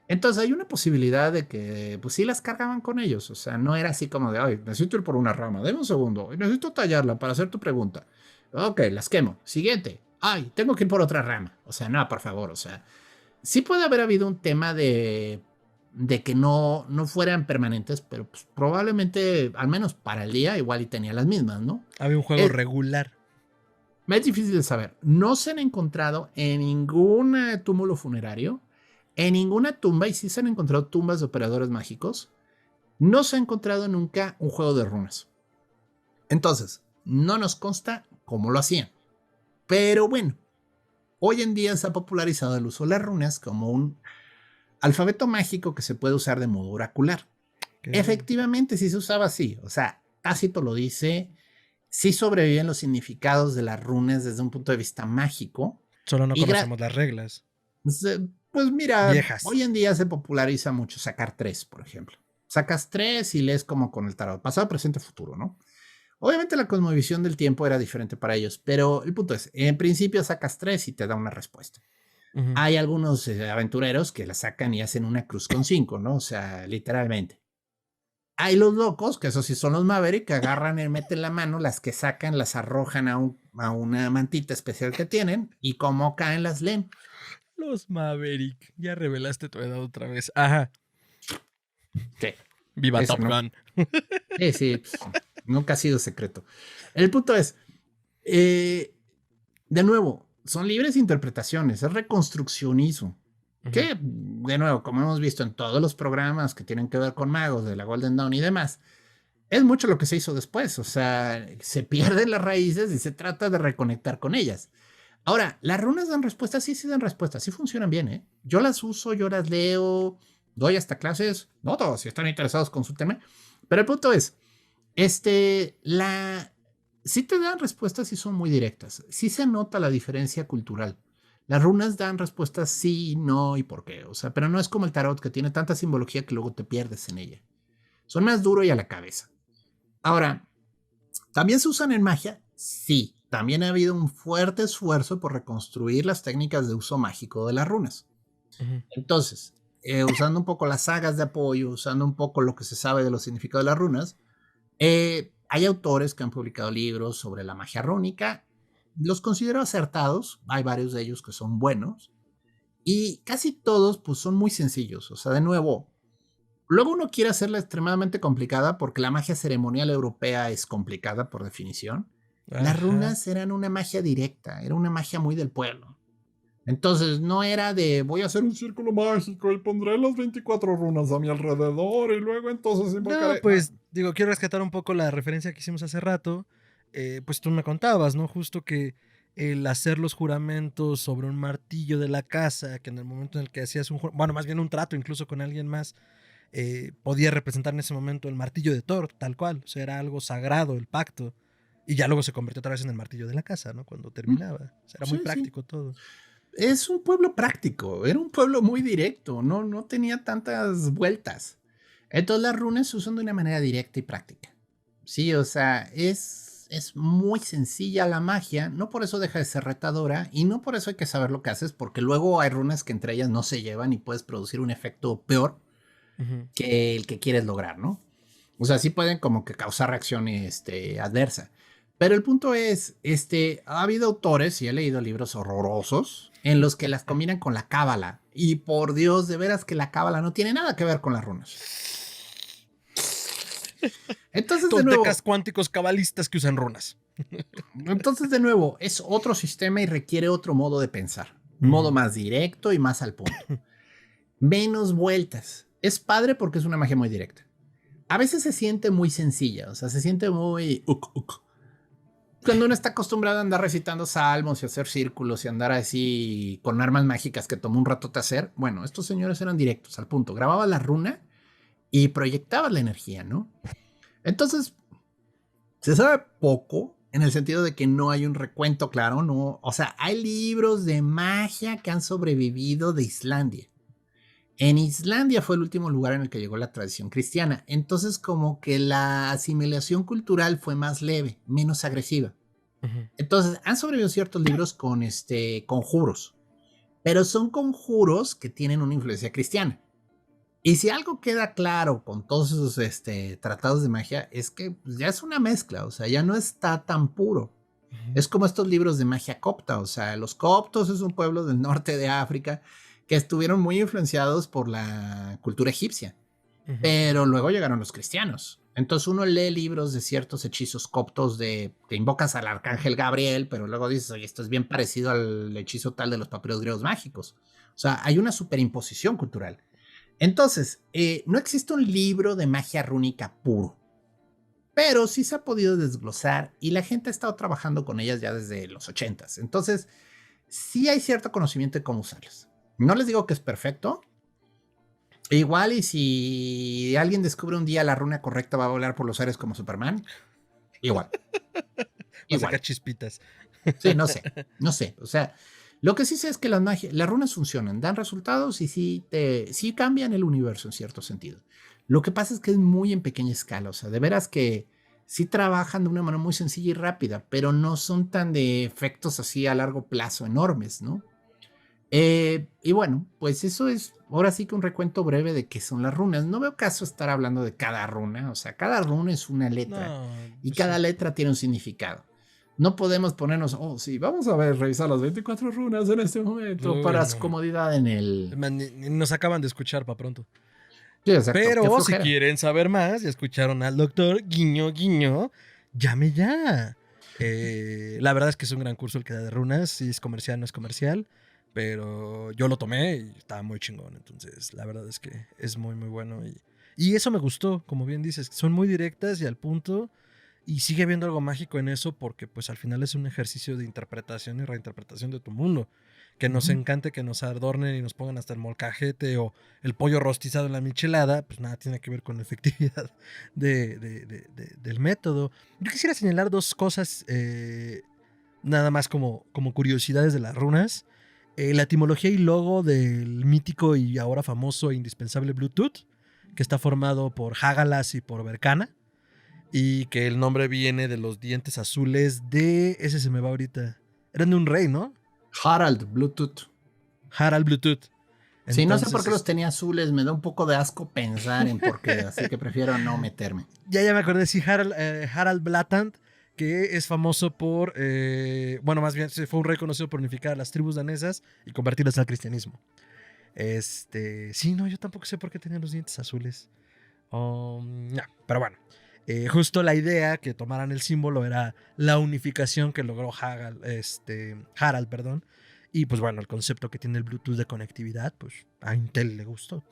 Entonces hay una posibilidad de que pues sí las cargaban con ellos, o sea, no era así como de, ay, necesito ir por una rama, deme un segundo, necesito tallarla para hacer tu pregunta. Ok, las quemo. Siguiente. Ay, tengo que ir por otra rama. O sea, no, por favor, o sea, sí puede haber habido un tema de que no fueran permanentes, pero pues, probablemente, al menos para el día, igual y tenía las mismas, ¿no? Había un juego Es, regular. es difícil de saber. No se han encontrado en ningún túmulo funerario, en ninguna tumba, y sí se han encontrado tumbas de operadores mágicos, No se ha encontrado nunca un juego de runas. Entonces, no nos consta cómo lo hacían. Pero bueno, hoy en día se ha popularizado el uso de las runas como un alfabeto mágico que se puede usar de modo oracular. Efectivamente, sí se usaba así. O sea, Tácito lo dice. Sí sobreviven los significados de las runas desde un punto de vista mágico. Solo no conocemos las reglas. Pues mira, viejas. Hoy en día se populariza mucho sacar 3, por ejemplo. Sacas 3 y lees como con el tarot, pasado, presente, futuro, ¿no? Obviamente la cosmovisión del tiempo era diferente para ellos, pero el punto es, en principio sacas 3 y te da una respuesta. Hay algunos aventureros que la sacan y hacen una cruz con 5, ¿no? O sea, literalmente. Hay los locos, que esos sí son los Maverick, que agarran y meten la mano, las que sacan las arrojan a una mantita especial que tienen y como caen las leen. Los Maverick. Ya revelaste tu edad otra vez. Ajá. ¿Qué? Viva Eso, Top ¿no? Gun. Sí, pues, nunca ha sido secreto. El punto es, de nuevo, son libres interpretaciones, es reconstruccionismo. Que, de nuevo, como hemos visto en todos los programas que tienen que ver con magos de la Golden Dawn y demás, es mucho lo que se hizo después. O sea, se pierden las raíces y se trata de reconectar con ellas. Ahora, las runas dan respuestas, sí dan respuestas, sí funcionan bien, ¿eh? Yo las uso, yo las leo, doy hasta clases, no todos, si están interesados, consúltenme. Pero el punto es, sí te dan respuestas y son muy directas. Sí se nota la diferencia cultural. Las runas dan respuestas sí, no y por qué. O sea, pero no es como el tarot que tiene tanta simbología que luego te pierdes en ella. Son más duro y a la cabeza. Ahora, ¿también se usan en magia? Sí. También ha habido un fuerte esfuerzo por reconstruir las técnicas de uso mágico de las runas. Entonces, usando un poco las sagas de apoyo, usando un poco lo que se sabe de los significados de las runas, hay autores que han publicado libros sobre la magia rúnica. Los considero acertados. Hay varios de ellos que son buenos. Y casi todos pues, son muy sencillos. O sea, de nuevo, luego uno quiere hacerla extremadamente complicada porque la magia ceremonial europea es complicada por definición. Ajá. Las runas eran una magia directa, era una magia muy del pueblo. Entonces no era de voy a hacer un círculo mágico y pondré las 24 runas a mi alrededor y luego entonces invocaré. No, pues digo, quiero rescatar un poco la referencia que hicimos hace rato. Pues tú me contabas, ¿no? Justo que el hacer los juramentos sobre un martillo de la casa, que en el momento en el que hacías bueno, más bien un trato incluso con alguien más, podía representar en ese momento el martillo de Thor, tal cual. O sea, era algo sagrado, el pacto. Y ya luego se convirtió otra vez en el martillo de la casa, ¿no? Cuando terminaba. O sea, era muy práctico todo. Es un pueblo práctico, era un pueblo muy directo, no tenía tantas vueltas. Entonces las runas se usan de una manera directa y práctica. Sí, o sea, es muy sencilla la magia, no por eso deja de ser retadora y no por eso hay que saber lo que haces, porque luego hay runas que entre ellas no se llevan y puedes producir un efecto peor que el que quieres lograr, ¿no? O sea, sí pueden como que causar reacción adversa. Pero el punto es, ha habido autores, y he leído libros horrorosos, en los que las combinan con la cábala. Y por Dios, de veras que la cábala no tiene nada que ver con las runas. Entonces, de nuevo, cuánticos cabalistas que usan runas. Entonces, de nuevo, es otro sistema y requiere otro modo de pensar. Un modo más directo y más al punto. Menos vueltas. Es padre porque es una magia muy directa. A veces se siente muy sencilla, o sea, se siente muy... Cuando uno está acostumbrado a andar recitando salmos y hacer círculos y andar así con armas mágicas que tomó un rato de hacer, bueno, estos señores eran directos al punto. Grababa la runa y proyectaba la energía, ¿no? Entonces, se sabe poco en el sentido de que no hay un recuento claro, ¿no? O sea, hay libros de magia que han sobrevivido de Islandia. En Islandia fue el último lugar en el que llegó la tradición cristiana. Entonces, como que la asimilación cultural fue más leve, menos agresiva. Entonces, han sobrevivido ciertos libros con conjuros, pero son conjuros que tienen una influencia cristiana. Y si algo queda claro con todos esos tratados de magia, es que pues, ya es una mezcla, o sea, ya no está tan puro. Es como estos libros de magia copta, o sea, los coptos es un pueblo del norte de África que estuvieron muy influenciados por la cultura egipcia, pero luego llegaron los cristianos. Entonces uno lee libros de ciertos hechizos coptos que invocas al arcángel Gabriel, pero luego dices, oye, esto es bien parecido al hechizo tal de los papiros griegos mágicos. O sea, hay una superimposición cultural. Entonces, no existe un libro de magia rúnica puro, pero sí se ha podido desglosar y la gente ha estado trabajando con ellas ya desde los 80s. Entonces, sí hay cierto conocimiento de cómo usarlas. No les digo que es perfecto. Igual y si alguien descubre un día la runa correcta va a volar por los aires como Superman. Igual, Va a sacar igual. chispitas. Sí, no sé. O sea, lo que sí sé es que las runas funcionan, dan resultados y sí cambian el universo en cierto sentido. Lo que pasa es que es muy en pequeña escala. O sea, de veras que sí trabajan de una manera muy sencilla y rápida, pero no son tan de efectos así a largo plazo enormes, ¿no? Y bueno, pues eso es ahora sí que un recuento breve de qué son las runas. No veo caso estar hablando de cada runa, o sea, cada runa es una letra No, y pues cada sí. letra tiene un significado. No podemos ponernos, oh, sí, vamos a ver, revisar las 24 runas en este momento Uy, para su no. comodidad en el... Ni nos acaban de escuchar para pronto. Sí, exacto, qué Pero si flojera. quieren saber más, ya escucharon al doctor, guiño, guiño, llame ya. La verdad es que es un gran curso el que da de runas. Si es comercial, no es comercial. Pero yo lo tomé y estaba muy chingón. Entonces, la verdad es que es muy, muy bueno. Y eso me gustó, como bien dices. Son muy directas y al punto. Y sigue habiendo algo mágico en eso porque pues al final es un ejercicio de interpretación y reinterpretación de tu mundo. Que nos Ujú. encante que nos adornen y nos pongan hasta el molcajete o el pollo rostizado en la michelada, pues nada tiene que ver con la efectividad del método. Yo quisiera señalar dos cosas, nada más como curiosidades de las runas. La etimología y logo del mítico y ahora famoso e indispensable Bluetooth, que está formado por Hagalas y por Berkana, y que el nombre viene de los dientes azules de... Ese se me va ahorita. Eran de un rey, ¿no? Harald, Bluetooth. Harald Bluetooth. Sí, no sé por Entonces, qué los tenía azules, me da un poco de asco pensar en por qué, así que prefiero no meterme. ya me acordé, sí, Harald Blatant, que es famoso por, bueno, más bien fue un rey conocido por unificar a las tribus danesas y convertirlas al cristianismo. Sí, no, yo tampoco sé por qué tenían los dientes azules. No, pero bueno. Justo la idea que tomaran el símbolo era la unificación que logró Harald, perdón. Y pues bueno, el concepto que tiene el Bluetooth de conectividad, pues a Intel le gustó.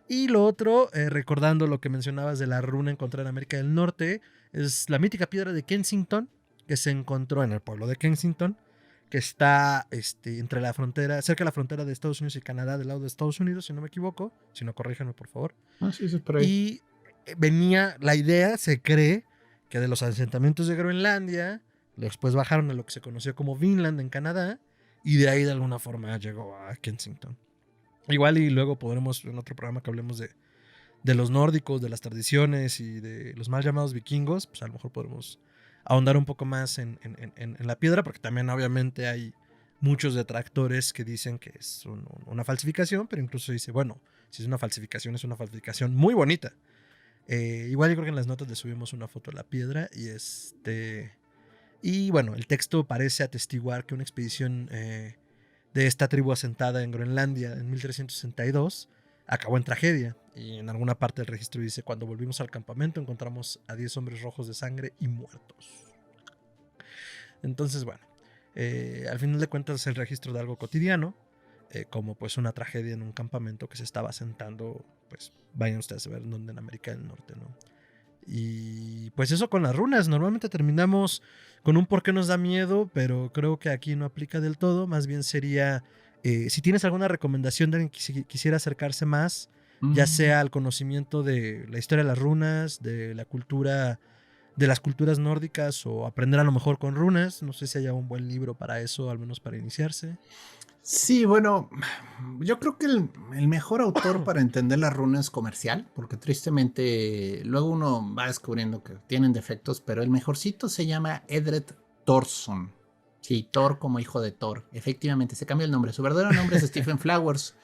Y lo otro, recordando lo que mencionabas de la runa encontrada en América del Norte, es la mítica piedra de Kensington, que se encontró en el pueblo de Kensington, que está entre la frontera, cerca de la frontera de Estados Unidos y Canadá, del lado de Estados Unidos, si no me equivoco. Si no, corríjanme, por favor. Ah, sí, sí, por ahí. Y venía, la idea, se cree, que de los asentamientos de Groenlandia, después bajaron a lo que se conoció como Vinland en Canadá, y de ahí de alguna forma llegó a Kensington. Igual y luego podremos en otro programa que hablemos de los nórdicos, de las tradiciones y de los mal llamados vikingos, pues a lo mejor podemos ahondar un poco más en la piedra, porque también obviamente hay muchos detractores que dicen que es una falsificación, pero incluso dice, bueno, si es una falsificación muy bonita. Igual yo creo que en las notas le subimos una foto de la piedra y bueno, el texto parece atestiguar que una expedición de esta tribu asentada en Groenlandia en 1362 acabó en tragedia. Y en alguna parte del registro dice, cuando volvimos al campamento encontramos a 10 hombres rojos de sangre y muertos. Entonces, bueno, al final de cuentas es el registro de algo cotidiano, como pues una tragedia en un campamento que se estaba asentando, pues vayan ustedes a ver dónde, en América del Norte, ¿no? Y pues eso con las runas, normalmente terminamos con un por qué nos da miedo, pero creo que aquí no aplica del todo, más bien sería, si tienes alguna recomendación de alguien que quisiera acercarse más, ya Mm. sea al conocimiento de la historia de las runas, de la cultura, de las culturas nórdicas o aprender a lo mejor con runas, no sé si haya un buen libro para eso, al menos para iniciarse. Sí, bueno, yo creo que el mejor autor para entender las runas es comercial, porque tristemente luego uno va descubriendo que tienen defectos, pero el mejorcito se llama Edred Thorsson. Sí, Thor como hijo de Thor. Efectivamente, se cambia el nombre. Su verdadero nombre es Stephen Flowers,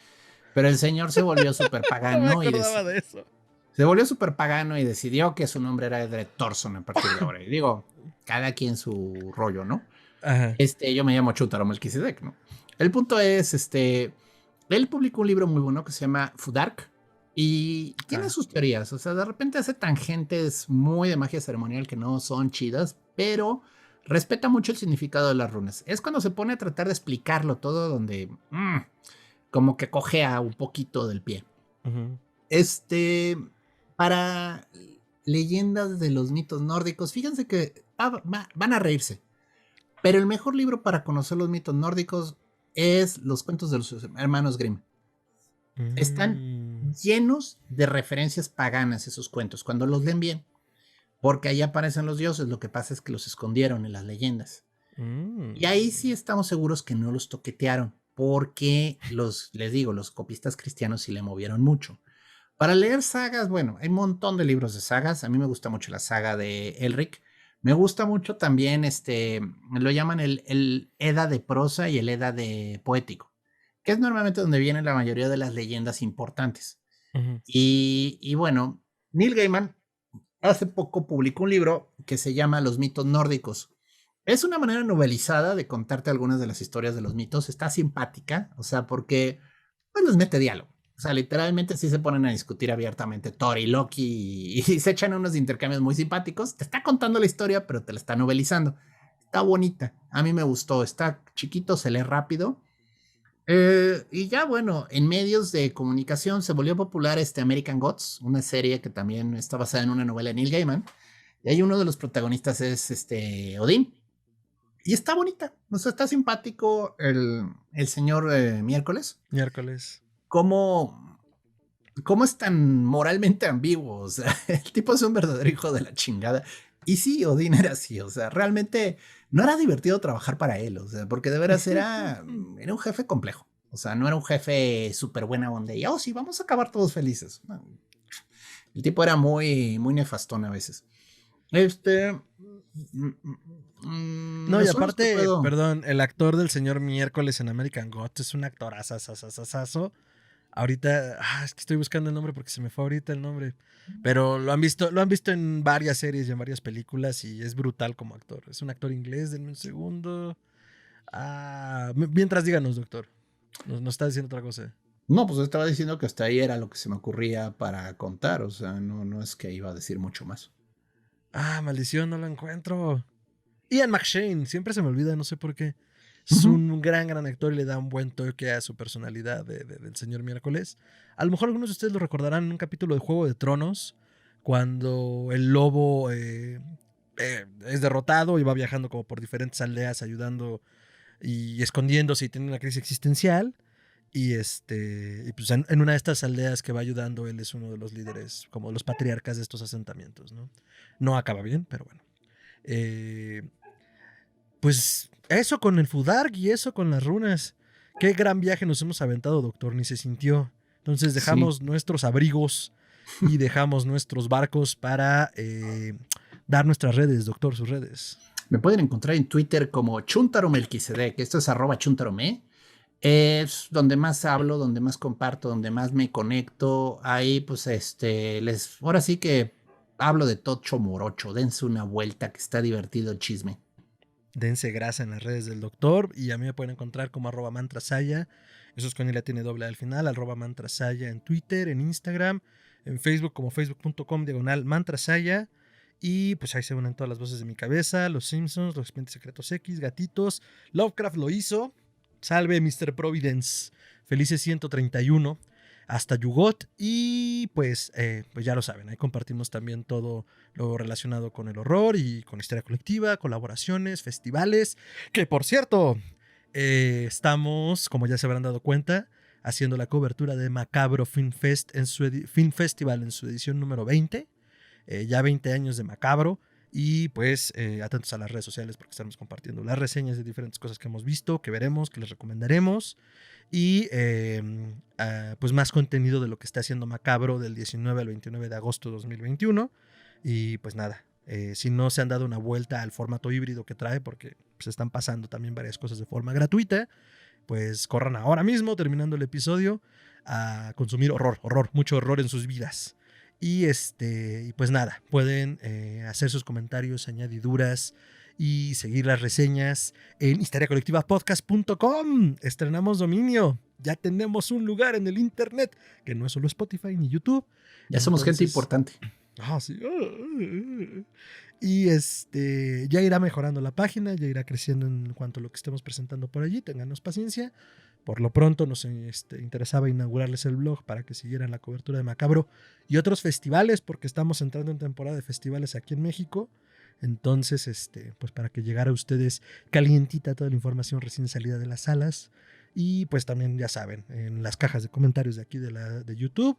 pero el señor se volvió súper No me pagano acordaba de eso. se volvió súper pagano y decidió que su nombre era Edred Thorsson a partir de ahora. Y digo, cada quien su rollo, ¿no? Ajá. Yo me llamo Chutaro Melquisedec, ¿no? El punto es, él publicó un libro muy bueno que se llama Fudark y tiene Ah, sus teorías, o sea, de repente hace tangentes muy de magia ceremonial que no son chidas, pero respeta mucho el significado de las runas. Es cuando se pone a tratar de explicarlo todo donde como que cojea un poquito del pie. Ujú. Este, para leyendas de los mitos nórdicos, fíjense que van a reírse, pero el mejor libro para conocer los mitos nórdicos es Los cuentos de los hermanos Grimm. Están Mm, llenos de referencias paganas esos cuentos, cuando los leen bien, porque ahí aparecen los dioses, lo que pasa es que los escondieron en las leyendas. Y ahí sí mm, estamos seguros que no los toquetearon, porque les digo, los copistas cristianos sí le movieron mucho. Para leer sagas, bueno, hay un montón de libros de sagas. A mí me gusta mucho la saga de Elric. Me gusta mucho también, lo llaman el Edda de prosa y el Edda de poético, que es normalmente donde vienen la mayoría de las leyendas importantes. ujú. Y bueno, Neil Gaiman hace poco publicó un libro que se llama Los mitos nórdicos. Es una manera novelizada de contarte algunas de las historias de los mitos. Está simpática, o sea, porque pues les mete diálogo. O sea, literalmente sí se ponen a discutir abiertamente Thor y Loki y se echan unos intercambios muy simpáticos. Te está contando la historia, pero te la está novelizando. Está bonita. A mí me gustó. Está chiquito, se lee rápido. Y ya bueno, en medios de comunicación se volvió popular American Gods, una serie que también está basada en una novela de Neil Gaiman. Y ahí uno de los protagonistas es Odín. Y está bonita, o sea, está simpático el señor Miércoles. Miércoles. ¿Cómo, ¿Cómo es tan moralmente ambiguo? O sea, el tipo es un verdadero hijo de la chingada. Y sí, Odín era así, o sea, realmente no era divertido trabajar para él, o sea, porque de veras era un jefe complejo. O sea, no era un jefe súper buena onda y, oh, sí, vamos a acabar todos felices. No, el tipo era muy, muy nefastón a veces. No, y Son los que aparte, puedo. perdón, el actor del señor Miércoles en American Gods es un actor asasasasasazo. Ahorita, es que estoy buscando el nombre porque se me fue ahorita el nombre. Pero lo han visto en varias series y en varias películas y es brutal como actor. Es un actor inglés, denme un segundo. Mientras díganos, doctor. Nos está diciendo otra cosa. No, pues estaba diciendo que hasta ahí era lo que se me ocurría para contar, o sea, no, no es que iba a decir mucho más. Maldición, no lo encuentro. Ian McShane, siempre se me olvida, no sé por qué. Es Ujú. un gran actor y le da un buen toque a su personalidad del señor Miércoles. A lo mejor algunos de ustedes lo recordarán en un capítulo de Juego de Tronos, cuando el lobo es derrotado y va viajando como por diferentes aldeas ayudando y escondiéndose y tiene una crisis existencial. Y pues en una de estas aldeas que va ayudando, él es uno de los líderes, como los patriarcas de estos asentamientos, ¿no? No acaba bien, pero bueno. Eh, pues eso con el Fudark y eso con las runas. Qué gran viaje nos hemos aventado, doctor, ni se sintió. Entonces Sí, dejamos nuestros abrigos y dejamos nuestros barcos para dar nuestras redes, doctor, sus redes. me pueden encontrar en Twitter como Chuntaro Melquisedec, esto es @chuntarome. Es donde más hablo, donde más comparto, donde más me conecto. Ahí, pues, ahora sí que hablo de Tocho Morocho. Dense una vuelta, que está divertido el chisme. Dense grasa en las redes del doctor y a mí me pueden encontrar como @mantrasaya. Eso es con y la tiene doble al final, @mantrasaya en Twitter, en Instagram, en Facebook como facebook.com/mantrasaya. Y pues ahí se unen todas las voces de mi cabeza, Los Simpsons, Los Expedientes Secretos X, Gatitos, Lovecraft lo hizo, Salve Mr. Providence, Felices 131, hasta Yugot y pues ya lo saben, ahí compartimos también todo lo relacionado con el horror y con historia colectiva, colaboraciones, festivales, que por cierto, estamos, como ya se habrán dado cuenta, haciendo la cobertura de Macabro Film Film Festival en su edición número 20, ya 20 años de Macabro. Y pues atentos a las redes sociales porque estamos compartiendo las reseñas de diferentes cosas que hemos visto, que veremos, que les recomendaremos. Y pues más contenido de lo que está haciendo Macabro del 19 al 29 de agosto de 2021. Y pues nada, si no se han dado una vuelta al formato híbrido que trae, porque se están pasando también varias cosas de forma gratuita, pues corran ahora mismo, terminando el episodio, a consumir mucho horror en sus vidas. Y pues nada, pueden hacer sus comentarios, añadiduras y seguir las reseñas en histeriacolectivapodcast.com. Estrenamos dominio. Ya tenemos un lugar en el internet que no es solo Spotify ni YouTube. Ya somos gente Entonces, importante. sí. Y ya irá mejorando la página, ya irá creciendo en cuanto a lo que estemos presentando por allí. Ténganos paciencia. Por lo pronto nos interesaba inaugurarles el blog para que siguieran la cobertura de Macabro y otros festivales, porque estamos entrando en temporada de festivales aquí en México. Entonces, pues para que llegara a ustedes calientita toda la información recién salida de las salas. Y pues también, ya saben, en las cajas de comentarios de aquí de YouTube,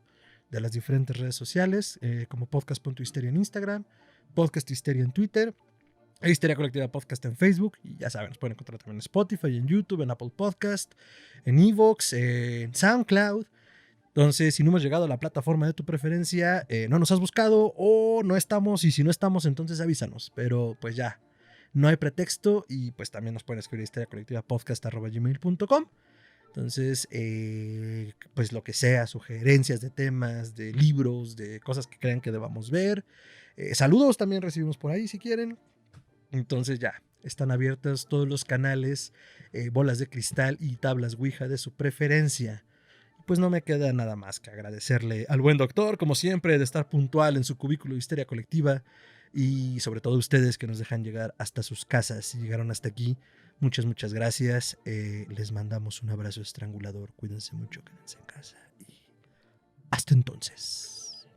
de las diferentes redes sociales, como podcast.histeria en Instagram, Podcast Histeria en Twitter, Histeria Colectiva Podcast en Facebook. Y ya saben, nos pueden encontrar también en Spotify, en YouTube, en Apple Podcast, en Evox, en SoundCloud. Entonces, si no hemos llegado a la plataforma de tu preferencia, no nos has buscado o no estamos, y si no estamos, entonces avísanos. Pero pues ya, no hay pretexto, y pues también nos pueden escribir histeriacolectivapodcast@gmail.com. Entonces, pues lo que sea, sugerencias de temas, de libros, de cosas que crean que debamos ver. Saludos también recibimos por ahí si quieren. Entonces ya, están abiertos todos los canales, bolas de cristal y tablas Ouija de su preferencia. Pues no me queda nada más que agradecerle al buen doctor, como siempre, de estar puntual en su cubículo de histeria colectiva, y sobre todo a ustedes que nos dejan llegar hasta sus casas y llegaron hasta aquí. Muchas, muchas gracias. Les mandamos un abrazo estrangulador. Cuídense mucho, quédense en casa y hasta entonces.